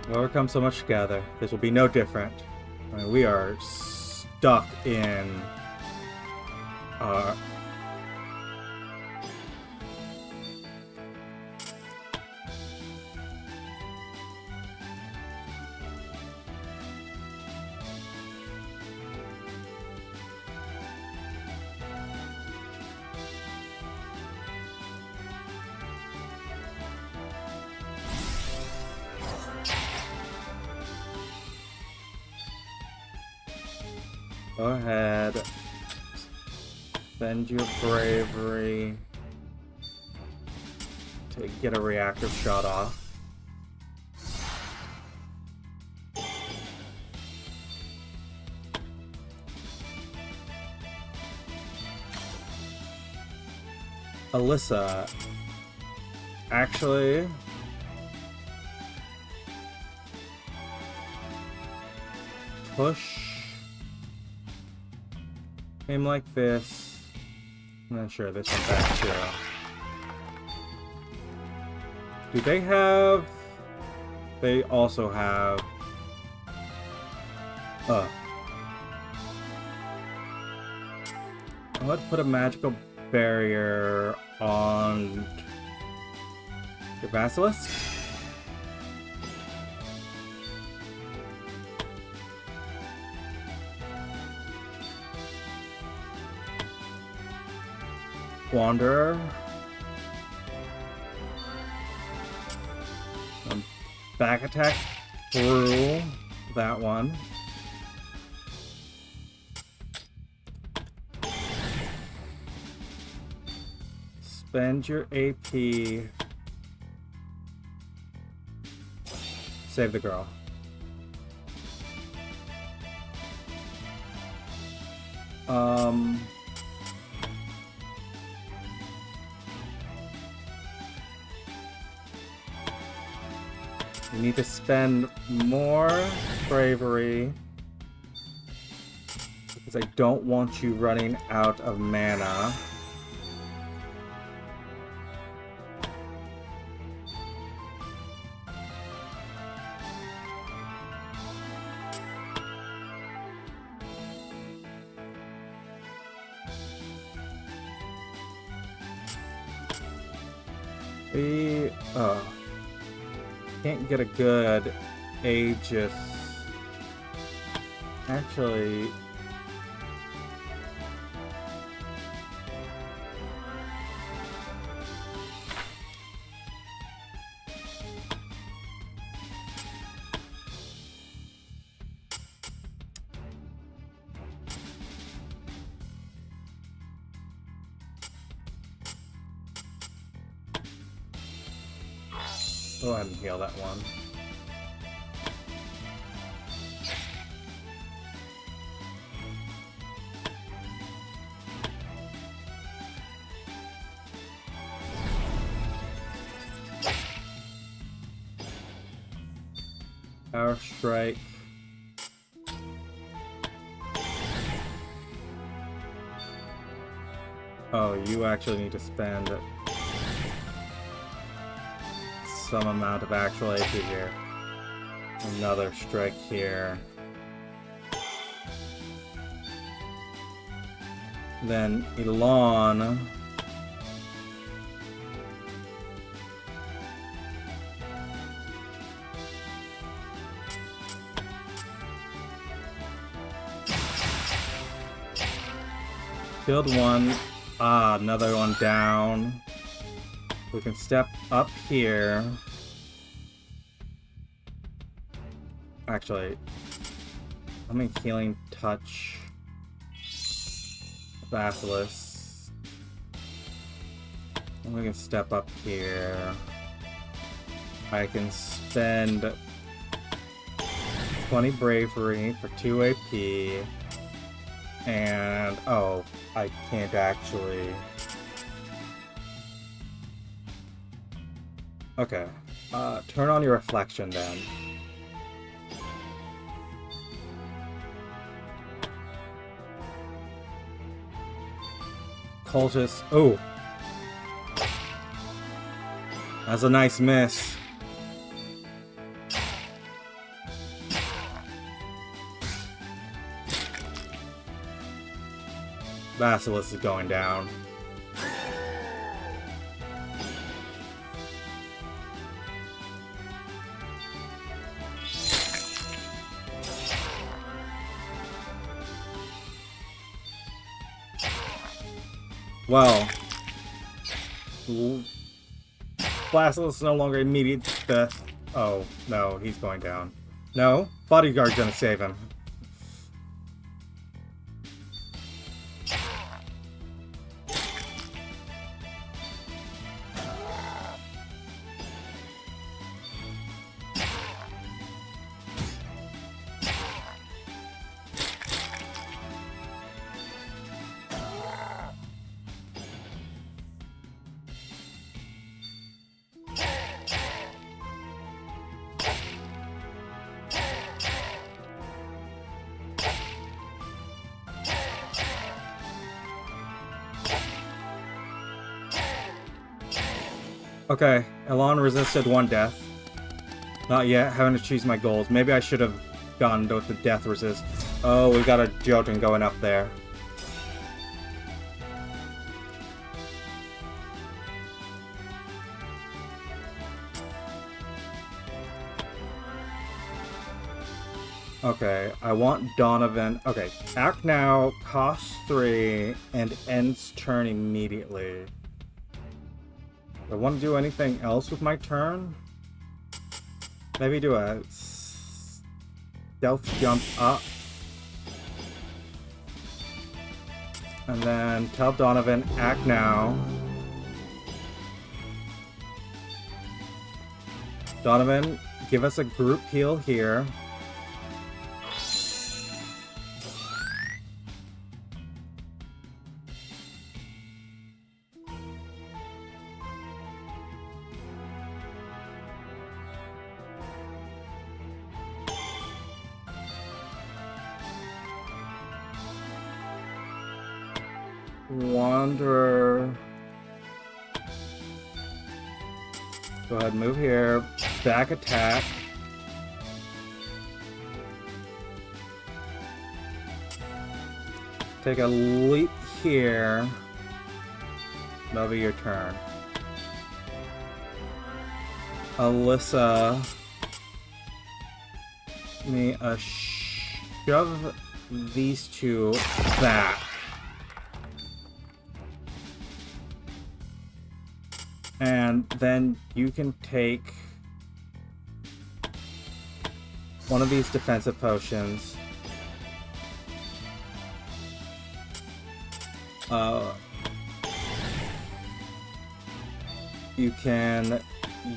We overcome so much together. This will be no different. I mean, we are stuck in go ahead. Spend your bravery to get a reactive shot off. Alyssa, actually, push him like this. I'm not sure, this one back too. Do they have... They also have... Let's put a magical barrier on your basilisk. Wanderer. Back attack through that one. Spend your AP. Save the girl. You need to spend more bravery because I don't want you running out of mana. We can't get a good Aegis. Actually, go ahead and heal that one. Power Strike. Oh, you actually need to spend some amount of actual AP here. Another strike here. Then Elon. Killed one. Ah, another one down. We can step up here. Actually, let me healing touch Basilisk. And we can step up here. I can spend 20 bravery for 2 AP. And oh, I can't actually. Okay. Turn on your reflection then. Cultist. Oh! That's a nice miss. Basilisk is going down. Well, Basilisk is no longer immediate death. Oh, no, he's going down. No, Bodyguard's gonna save him. Okay, Elon resisted 1 death. Not yet, haven't achieved my goals. Maybe I should have gone with the death resist. Oh, we got a Jotun going up there. Okay, I want Donovan. Okay, act now, cost 3, and ends turn immediately. Do I want to do anything else with my turn? Maybe do a stealth jump up. And then tell Donovan, act now. Donovan, give us a group heal here. Wanderer. Go ahead and move here. Back attack. Take a leap here. That'll be your turn. Alyssa. Me shove these two back. And then you can take one of these defensive potions. You can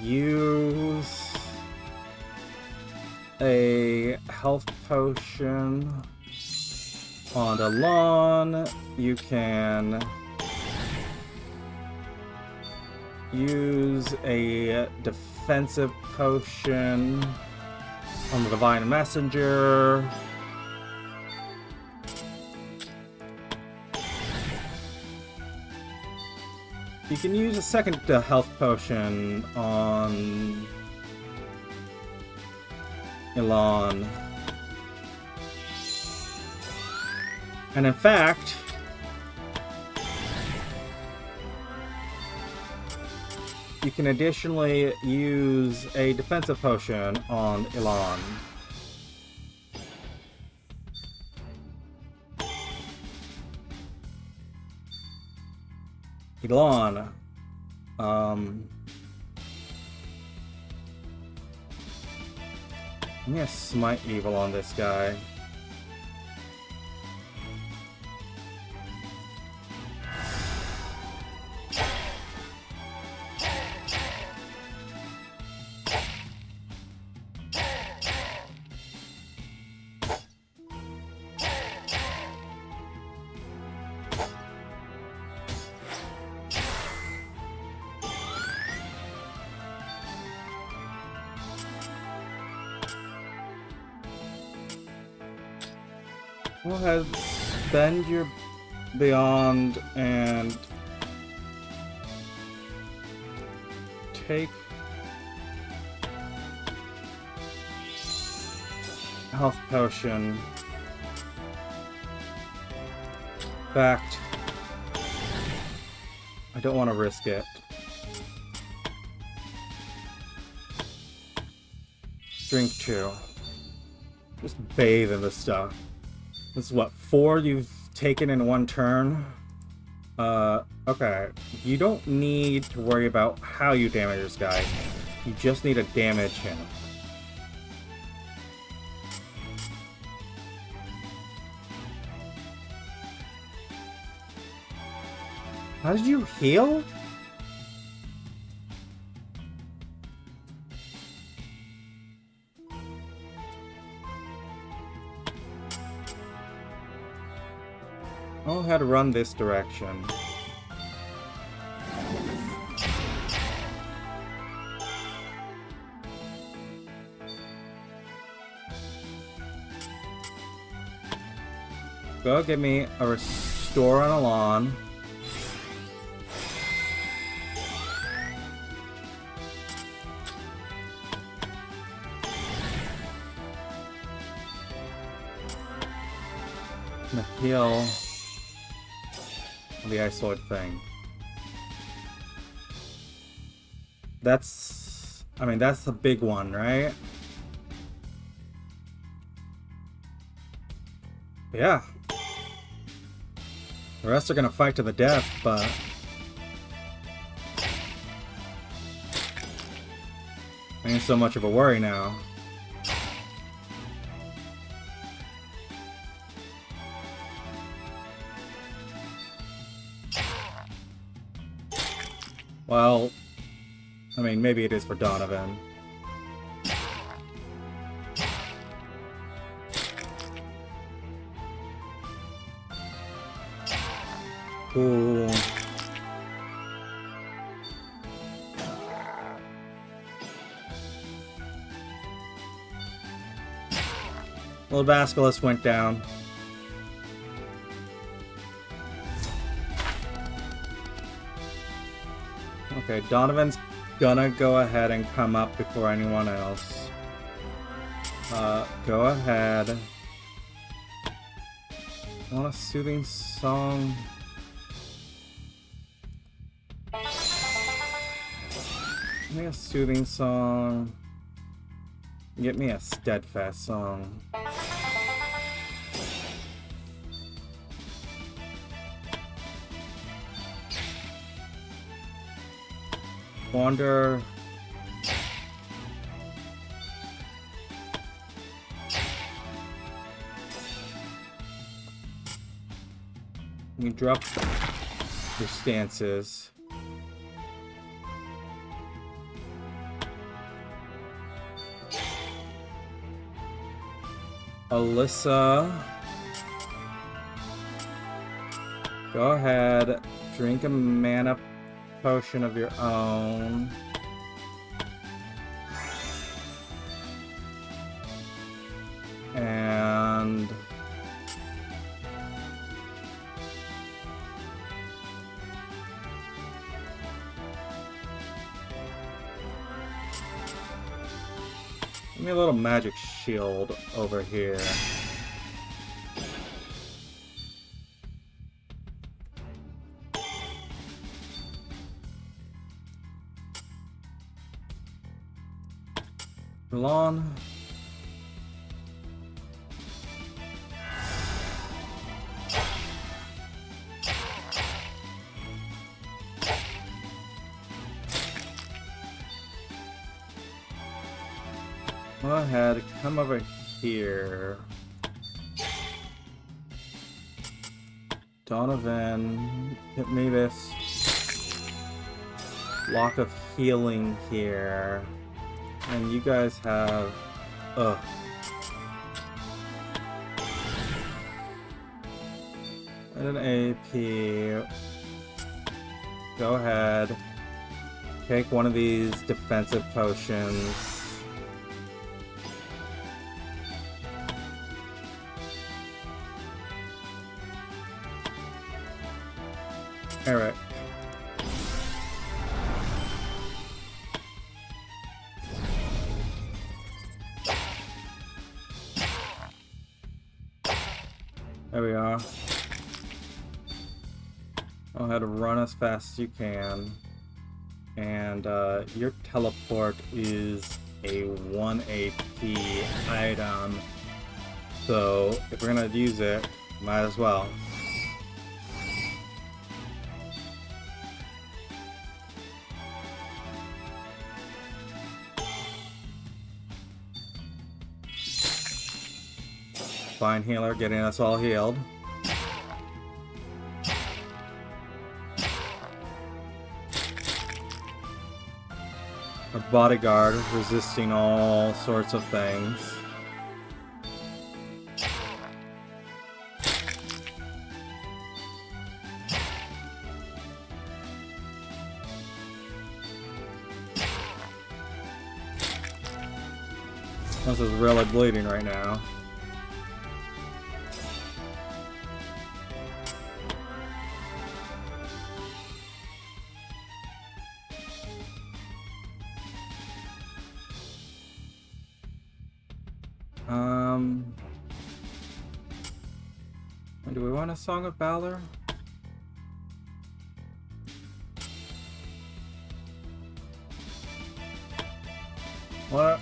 use a health potion on the lawn. You can use a defensive potion on the Divine Messenger. You can use a second health potion on Elon. And in fact, you can additionally use a defensive potion on Elon. Elon. I'm gonna smite evil on this guy. Go ahead, spend your Beyond and take health potion. Fact, I don't want to risk it. Drink 2. Just bathe in this stuff. This is what, 4 you've taken in one turn? Okay. You don't need to worry about how you damage this guy. You just need to damage him. How did you heal? I'll have to run this direction. Go give me a restore on a lawn. And a heal. The Ice Sword thing. That's... I mean, that's the big one, right? Yeah. The rest are gonna fight to the death, but... ain't so much of a worry now. Well, I mean, maybe it is for Donovan. Ooh. Little Basilisk went down. Okay, Donovan's gonna go ahead and come up before anyone else. Go ahead. Want a soothing song? Give me a soothing song. Get me a steadfast song. Wander. You drop your stances. Alyssa, go ahead, drink a mana potion of your own. And give me a little magic shield over here. Lawn. Go ahead, come over here. Donovan, hit me this block of healing here. And you guys have... Ugh. And an AP. Go ahead. Take one of these defensive potions. Alright. There we are. Go ahead and run as fast as you can. And your teleport is a 1 AP item. So if we're gonna use it, might as well. Fine healer, getting us all healed. A bodyguard resisting all sorts of things. This is really bleeding right now. Do we want a Song of Valor? What?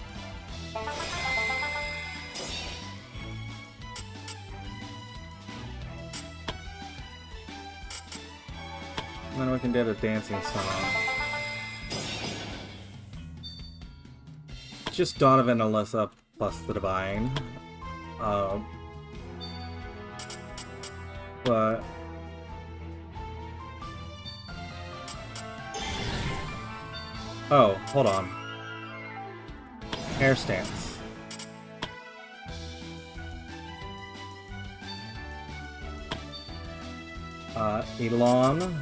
And then we can do the dancing song. Just Donovan and Alyssa plus the Divine. But oh, hold on. Hair stance. Elon,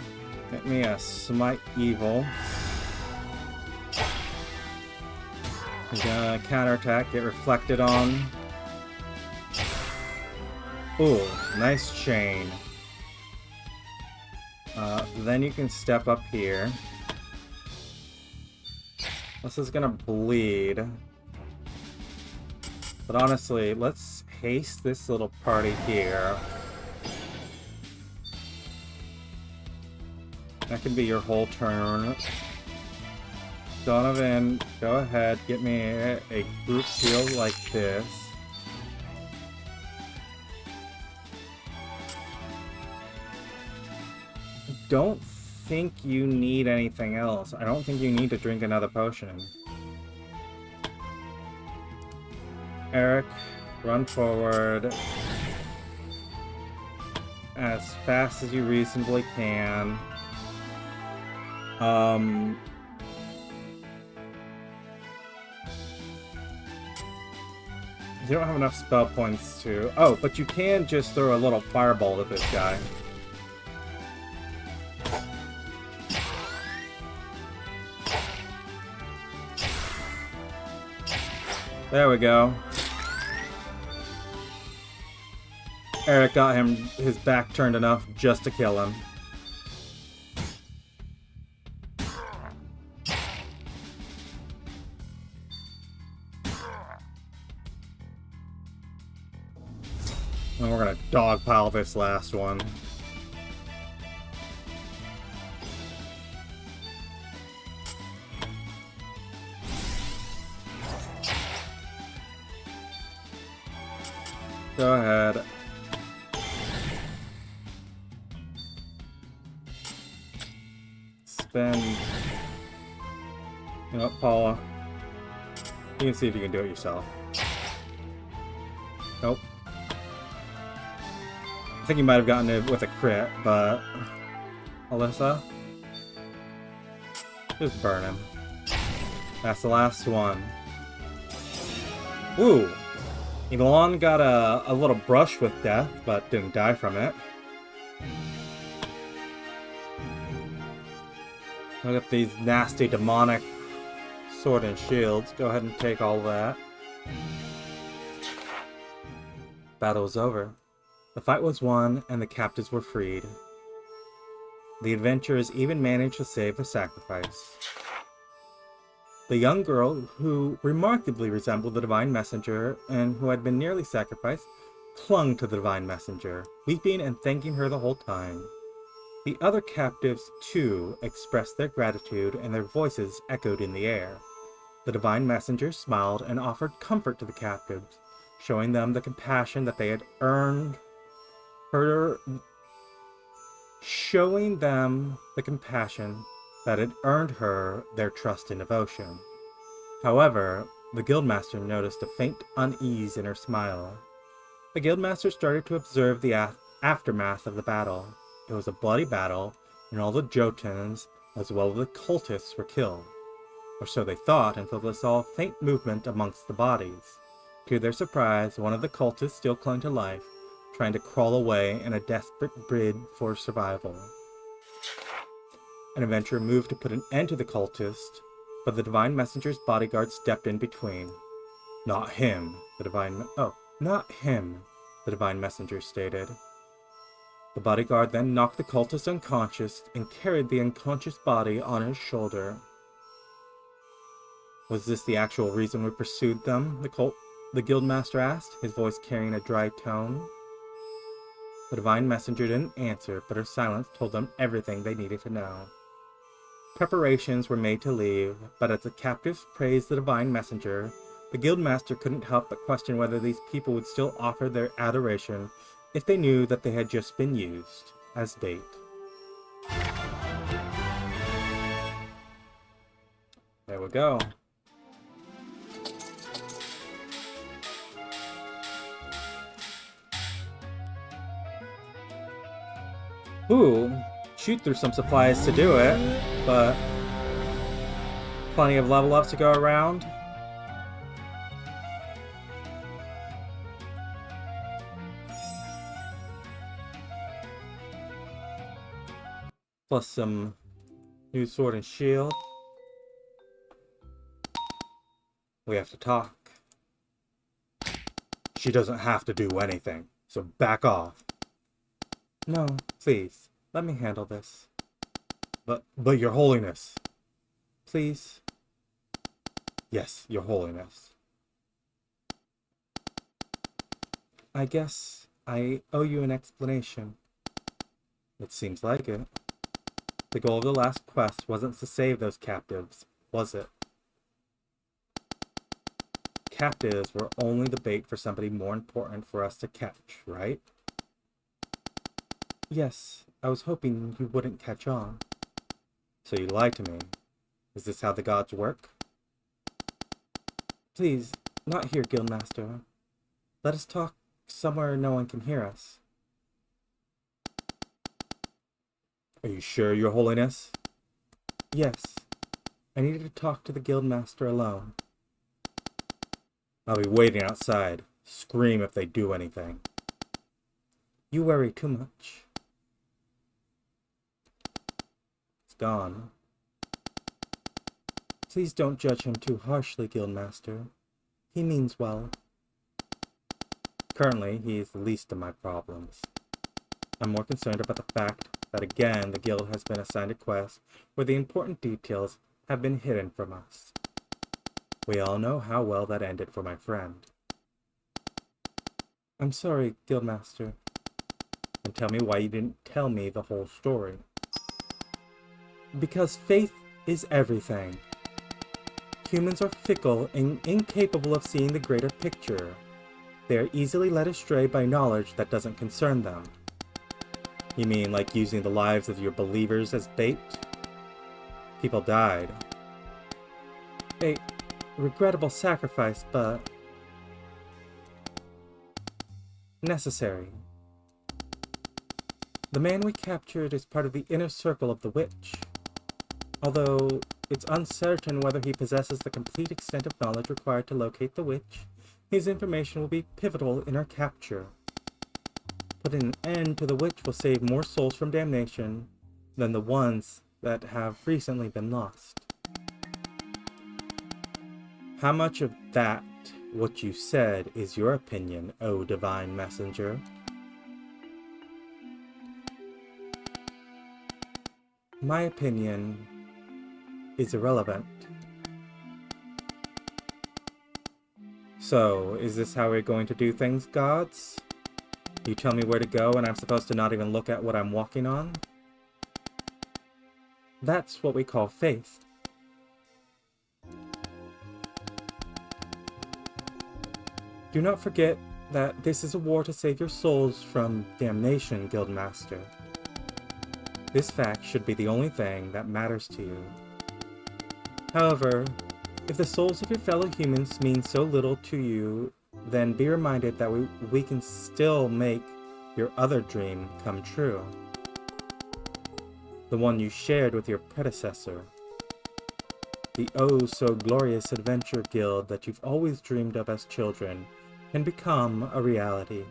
get me a Smite Evil. He's gonna counterattack, get reflected on. Ooh, nice chain. Then you can step up here. This is gonna bleed. But honestly, let's haste this little party here. That can be your whole turn. Donovan, go ahead, get me a group heal like this. Don't think you need anything else. I don't think you need to drink another potion. Eric, run forward as fast as you reasonably can. You don't have enough spell points to... Oh, but you can just throw a little fireball at this guy. There we go. Eric got him his back turned enough just to kill him. And we're gonna dogpile this last one. Go ahead. Spend... You know what, Paula? You can see if you can do it yourself. Nope. I think you might have gotten it with a crit, but... Alyssa? Just burn him. That's the last one. Ooh! Elon got a little brush with death, but didn't die from it. Look at these nasty demonic sword and shields. Go ahead and take all that. Battle was over. The fight was won, and the captives were freed. The adventurers even managed to save the sacrifice. The young girl, who remarkably resembled the Divine Messenger and who had been nearly sacrificed, clung to the Divine Messenger, weeping and thanking her the whole time. The other captives, too, expressed their gratitude, and their voices echoed in the air. The Divine Messenger smiled and offered comfort to the captives, showing them the compassion that they had earned her... showing them the compassion that had earned her their trust and devotion. However, the Guildmaster noticed a faint unease in her smile. The Guildmaster started to observe the aftermath of the battle. It was a bloody battle, and all the Jotuns, as well as the cultists, were killed. Or so they thought, until they saw a faint movement amongst the bodies. To their surprise, one of the cultists still clung to life, trying to crawl away in a desperate bid for survival. An adventurer moved to put an end to the cultist, but the Divine Messenger's bodyguard stepped in between. Not him, the Divine Messenger stated. The bodyguard then knocked the cultist unconscious and carried the unconscious body on his shoulder. Was this the actual reason we pursued them? The Guildmaster asked, his voice carrying a dry tone. The Divine Messenger didn't answer, but her silence told them everything they needed to know. Preparations were made to leave, but as the captives praised the Divine Messenger, the Guildmaster couldn't help but question whether these people would still offer their adoration if they knew that they had just been used as bait. There we go. Ooh, shoot through some supplies to do it, but plenty of level ups to go around. Plus some new sword and shield. We have to talk. She doesn't have to do anything, so back off. No, please, let me handle this. But your holiness. Please. Yes, Your Holiness. I guess I owe you an explanation. It seems like it. The goal of the last quest wasn't to save those captives, was it? Captives were only the bait for somebody more important for us to catch, right? Yes, I was hoping you wouldn't catch on. So you lied to me. Is this how the gods work? Please, not here, Guildmaster. Let us talk somewhere no one can hear us. Are you sure, Your Holiness? Yes. I needed to talk to the Guildmaster alone. I'll be waiting outside. Scream if they do anything. You worry too much. It's gone. Please don't judge him too harshly, Guildmaster. He means well. Currently, he is the least of my problems. I'm more concerned about the fact that again the guild has been assigned a quest where the important details have been hidden from us. We all know how well that ended for my friend. I'm sorry, Guildmaster. And tell me why you didn't tell me the whole story. Because faith is everything. Humans are fickle and incapable of seeing the greater picture. They are easily led astray by knowledge that doesn't concern them. You mean like using the lives of your believers as bait? People died. A regrettable sacrifice, but necessary. The man we captured is part of the inner circle of the witch. Although it's uncertain whether he possesses the complete extent of knowledge required to locate the witch, his information will be pivotal in our capture. Putting an end to the witch will save more souls from damnation than the ones that have recently been lost. How much of that, what you said, is your opinion, O divine messenger? My opinion is irrelevant. So, is this how we're going to do things, gods? You tell me where to go and I'm supposed to not even look at what I'm walking on? That's what we call faith. Do not forget that this is a war to save your souls from damnation, Guildmaster. This fact should be the only thing that matters to you. However, if the souls of your fellow humans mean so little to you, then be reminded that we can still make your other dream come true. The one you shared with your predecessor. The oh-so-glorious adventure guild that you've always dreamed of as children can become a reality.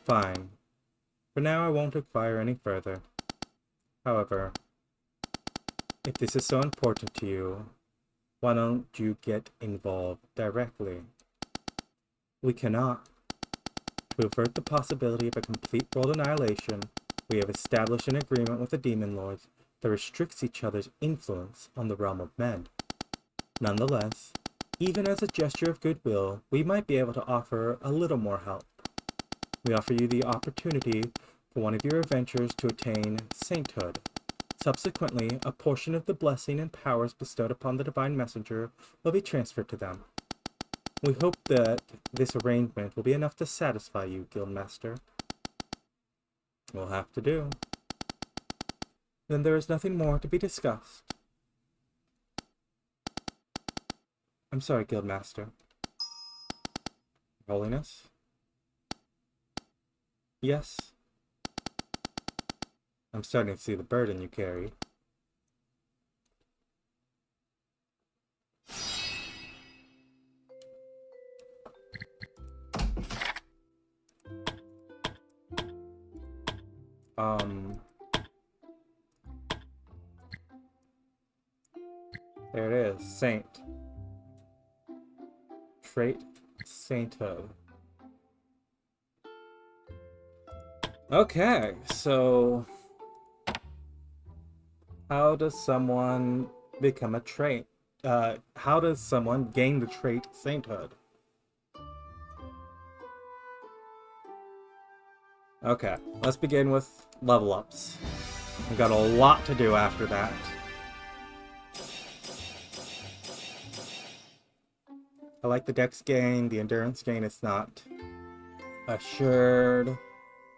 Fine. For now, I won't inquire any further. However, if this is so important to you, why don't you get involved directly? We cannot. To avert the possibility of a complete world annihilation, we have established an agreement with the Demon Lords that restricts each other's influence on the realm of men. Nonetheless, even as a gesture of goodwill, we might be able to offer a little more help. We offer you the opportunity for one of your adventures to attain sainthood. Subsequently, a portion of the blessing and powers bestowed upon the Divine Messenger will be transferred to them. We hope that this arrangement will be enough to satisfy you, Guildmaster. We'll have to do. Then there is nothing more to be discussed. I'm sorry, Guildmaster. Holiness? Yes? I'm starting to see the burden you carry. There it is. Saint. Trait sainthood. Okay, so how does someone become a trait? How does someone gain the trait sainthood? Okay, let's begin with level ups. We've got a lot to do after that. I like the dex gain, the endurance gain is not assured.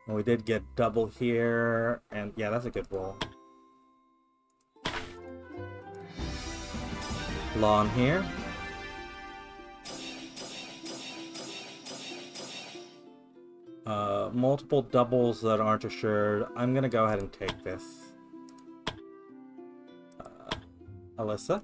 And we did get double here, and yeah, that's a good roll. Lawn here. Multiple doubles that aren't assured. I'm gonna go ahead and take this. Alyssa.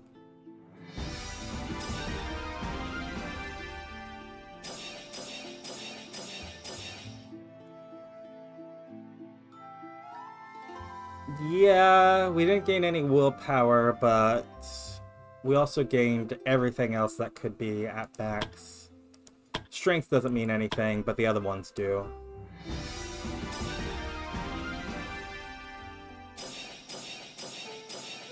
Yeah, we didn't gain any willpower, but we also gained everything else that could be at max. Strength doesn't mean anything, but the other ones do.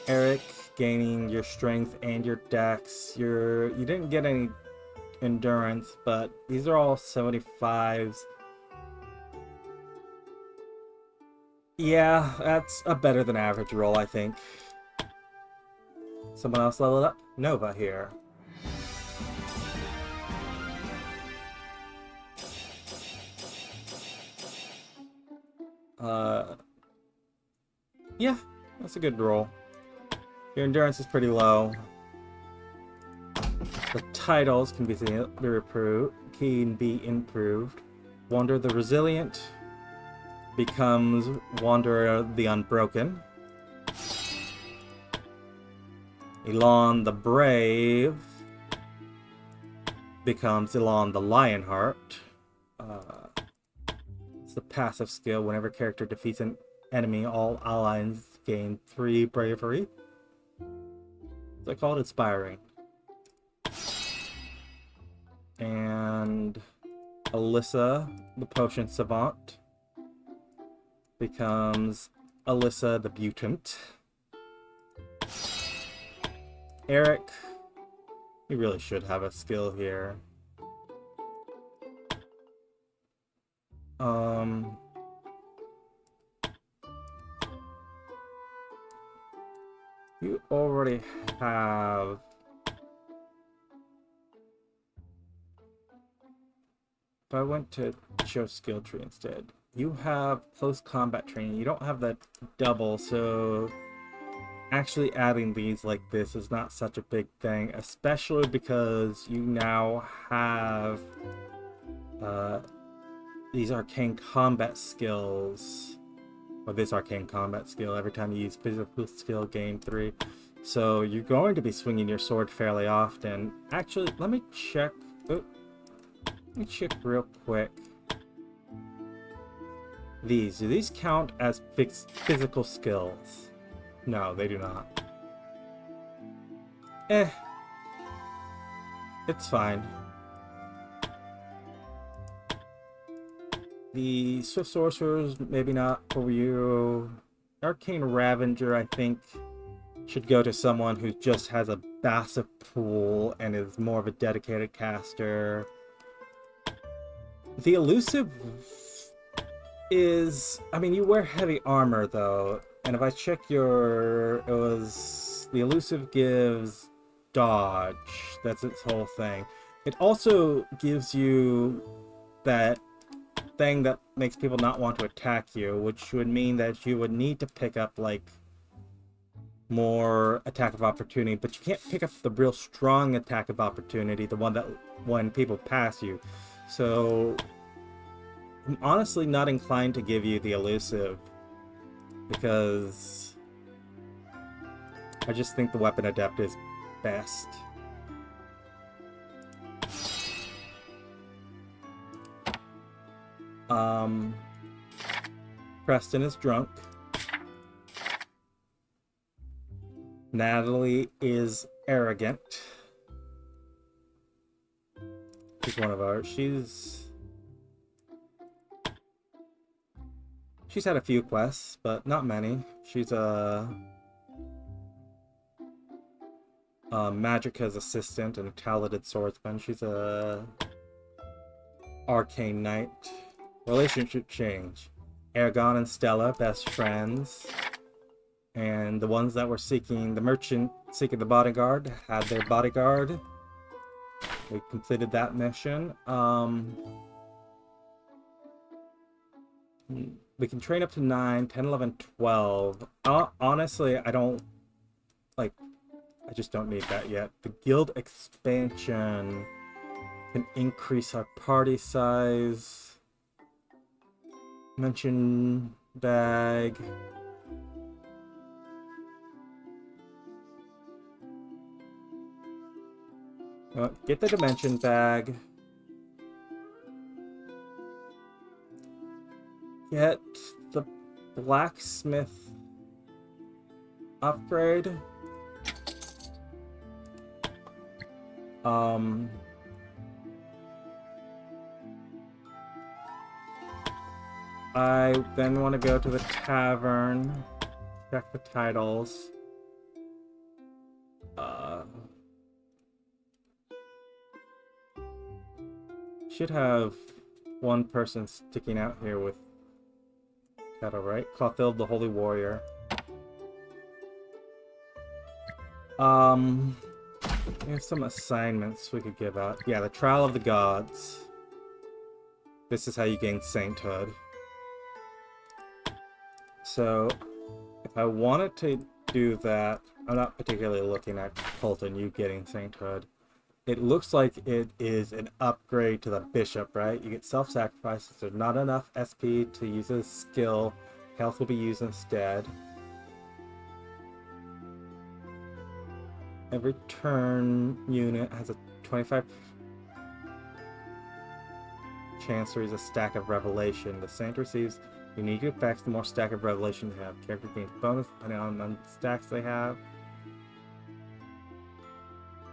Eric, gaining your strength and your dex. You didn't get any endurance, but these are all 75s. Yeah, that's a better than average roll, I think. Someone else leveled up? Nova here. Yeah, that's a good roll. Your endurance is pretty low. The titles can be improved. Wander the Resilient becomes Wanderer the Unbroken. Elon the Brave becomes Elon the Lionheart. It's the passive skill. Whenever character defeats an enemy, all allies gain 3 bravery. I call it Inspiring. And Alyssa, the Potion Savant, becomes Alyssa the Mutant. Eric, he really should have a skill here. You already have... If I went to show skill tree instead, you have close combat training. You don't have that double, so actually adding these like this is not such a big thing, especially because you now have these arcane combat skills, or this arcane combat skill. Every time you use physical skill, gain 3. So you're going to be swinging your sword fairly often. Actually, let me check. Let me check real quick. Do these count as physical skills? No, they do not. It's fine. The Swift Sorcerers, maybe not for you. Arcane Ravager, I think, should go to someone who just has a massive pool and is more of a dedicated caster. The Elusive is... I mean, you wear heavy armor, though. And if I check your... It was... The Elusive gives dodge. That's its whole thing. It also gives you that thing that makes people not want to attack you, which would mean that you would need to pick up, like, more attack of opportunity, but you can't pick up the real strong attack of opportunity, the one that when people pass you. So I'm honestly not inclined to give you the Elusive, because I just think the Weapon Adept is best. Preston is drunk. Natalie is arrogant. She's one of ours. She's had a few quests, but not many. She's Magica's assistant and a talented swordsman. She's a arcane knight. Relationship change. Aragon and Stella, best friends. And the ones that were seeking the merchant, seeking the bodyguard, had their bodyguard. We completed that mission. We can train up to 9, 10, 11, 12. Honestly, I don't, like, I just don't need that yet. The guild expansion can increase our party size. Mention bag. Get the dimension bag. Get the blacksmith upgrade. I then want to go to the tavern, check the titles. Should have one person sticking out here with title, right? Clothild the Holy Warrior. We have some assignments we could give out. Yeah, the Trial of the Gods. This is how you gain sainthood. So, if I wanted to do that, I'm not particularly looking at Colton, you getting sainthood. It looks like it is an upgrade to the bishop, right? You get self-sacrifice. If there's not enough SP to use a skill, health will be used instead. Every turn unit has a 25 chance to use a stack of revelation. The saint receives unique effects the more stack of revelation they have. Character gains bonus depending on the stacks they have.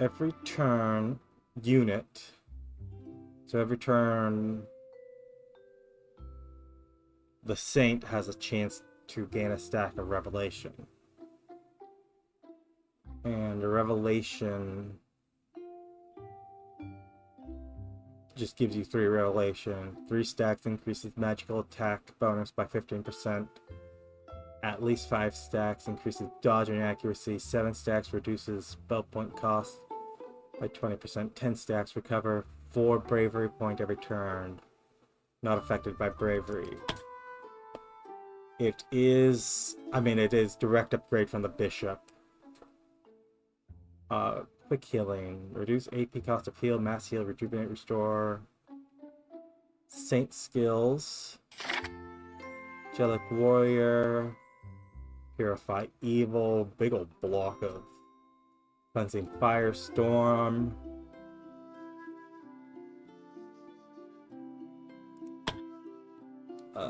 Every turn unit. So every turn the saint has a chance to gain a stack of revelation. And the revelation just gives you 3 revelation. 3 stacks increases magical attack bonus by 15%. At least 5 stacks increases dodge and accuracy. 7 stacks reduces spell point cost by 20%. 10 stacks recover 4 bravery point every turn. Not affected by bravery. It is direct upgrade from the bishop. Quick healing. Reduce AP cost of heal, mass heal, rejuvenate, restore. Saint skills. Angelic warrior. Purify evil. Big old block of cleansing firestorm.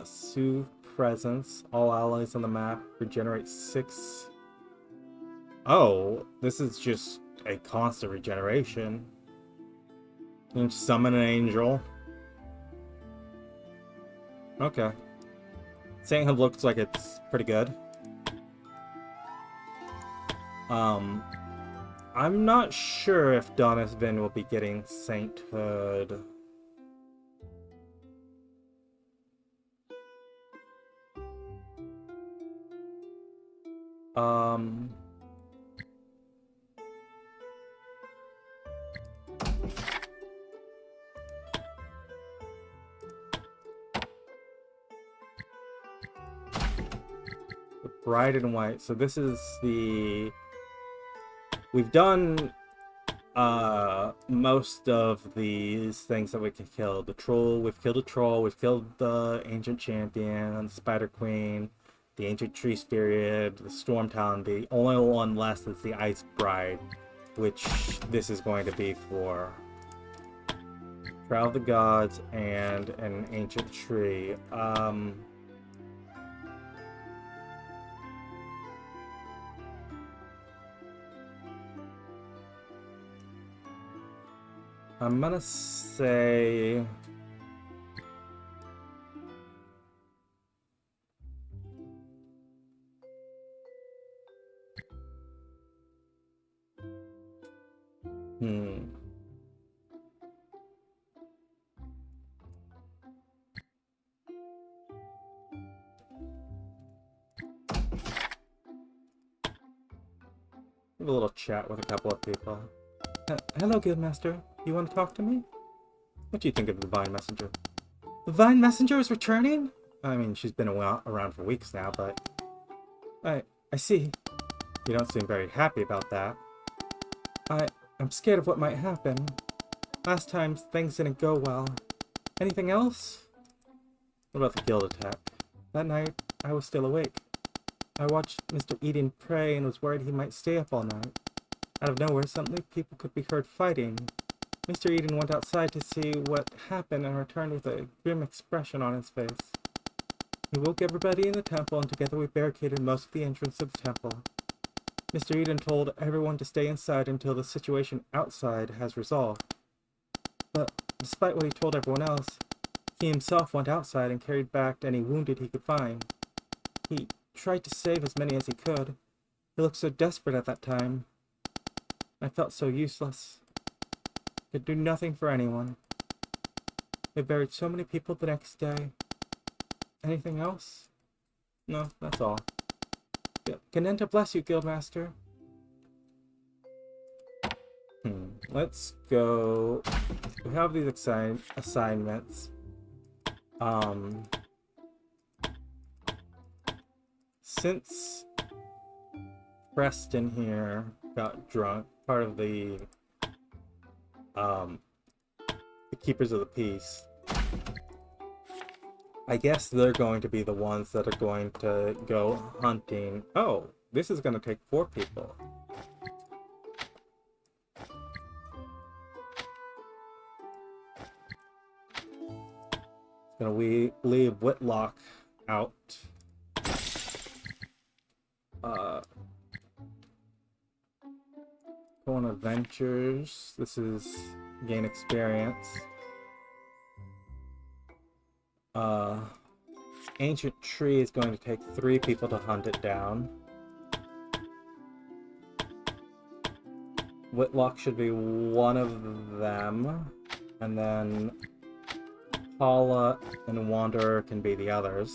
Soothe presence. All allies on the map regenerate 6. Oh, this is just a constant regeneration. You can summon an angel. Okay. Sainthood looks like it's pretty good. I'm not sure if Donisvin will be getting sainthood. Bride in White. So this is the... We've done most of these things that we can kill. The troll, we've killed a troll, we've killed the ancient champion, the spider queen, the ancient tree spirit, the storm talon. The only one left is the ice bride, which this is going to be for. Trial of the Gods and an ancient tree. I'm gonna say... Hmm. Have a little chat with a couple of people. Hello, Guildmaster. You want to talk to me? What do you think of the Vine Messenger? The Vine Messenger is returning? I mean, she's been around for weeks now, but... I see. You don't seem very happy about that. I'm scared of what might happen. Last time, things didn't go well. Anything else? What about the guild attack? That night, I was still awake. I watched Mr. Eden pray and was worried he might stay up all night. Out of nowhere, suddenly people could be heard fighting. Mr. Eden went outside to see what happened and returned with a grim expression on his face. He woke everybody in the temple, and together we barricaded most of the entrance to the temple. Mr. Eden told everyone to stay inside until the situation outside has resolved. But despite what he told everyone else, he himself went outside and carried back any wounded he could find. He tried to save as many as he could. He looked so desperate at that time. I felt so useless. Could do nothing for anyone. They buried so many people the next day. Anything else? No, that's all. Ganenta bless you, Guildmaster. Let's go. We have these assignments. Since Preston here got drunk, part of the Keepers of the Peace, I guess they're going to be the ones that are going to go hunting. Oh, this is going to take 4 people. Gonna leave Whitlock out. Go on adventures. This is gain experience. Ancient Tree is going to take 3 people to hunt it down. Whitlock should be one of them. And then Paula and Wanderer can be the others.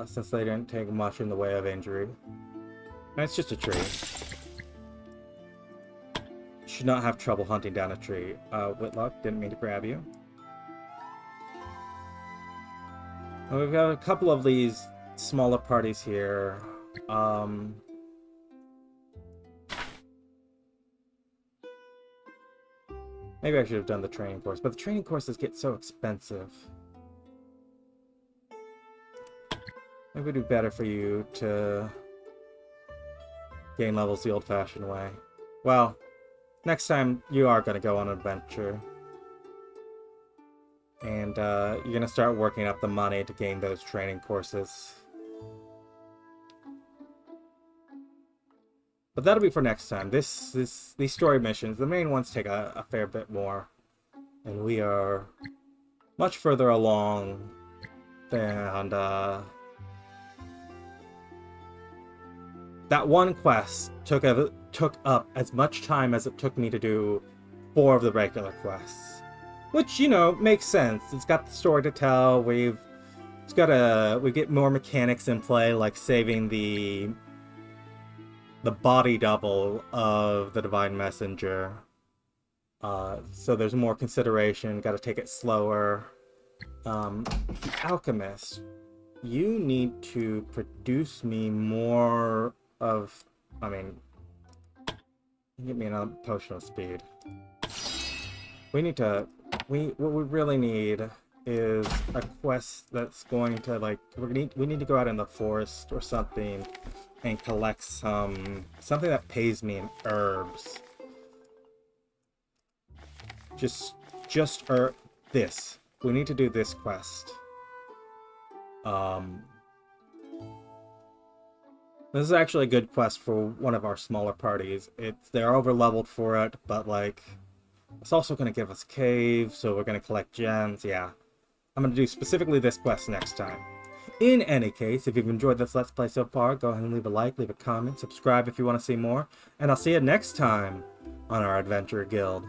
Since they didn't take much in the way of injury. And it's just a tree. Should not have trouble hunting down a tree. Whitlock, didn't mean to grab you. We've got a couple of these smaller parties here. Maybe I should have done the training course, but the training courses get so expensive. Maybe it'd be better for you to gain levels the old-fashioned way. Well, next time you are going to go on an adventure. And you're going to start working up the money to gain those training courses. But that'll be for next time. These story missions, the main ones take a fair bit more. And we are much further along than that one quest took up as much time as it took me to do 4 of the regular quests. Which, you know, makes sense. It's got the story to tell. We get more mechanics in play, like saving the body double of the Divine Messenger. So there's more consideration. Got to take it slower. The Alchemist, you need to produce me more of. I mean, get me another potion of speed. We need to. What we really need is a quest that's going to, like, we need to go out in the forest or something and collect something that pays me in herbs. Just this. We need to do this quest. This is actually a good quest for one of our smaller parties. They're over leveled for it, but like, it's also going to give us caves, so we're going to collect gems. Yeah, I'm going to do specifically this quest next time. In any case, if you've enjoyed this Let's Play so far, go ahead and leave a like, leave a comment, subscribe if you want to see more, and I'll see you next time on our Adventure Guild.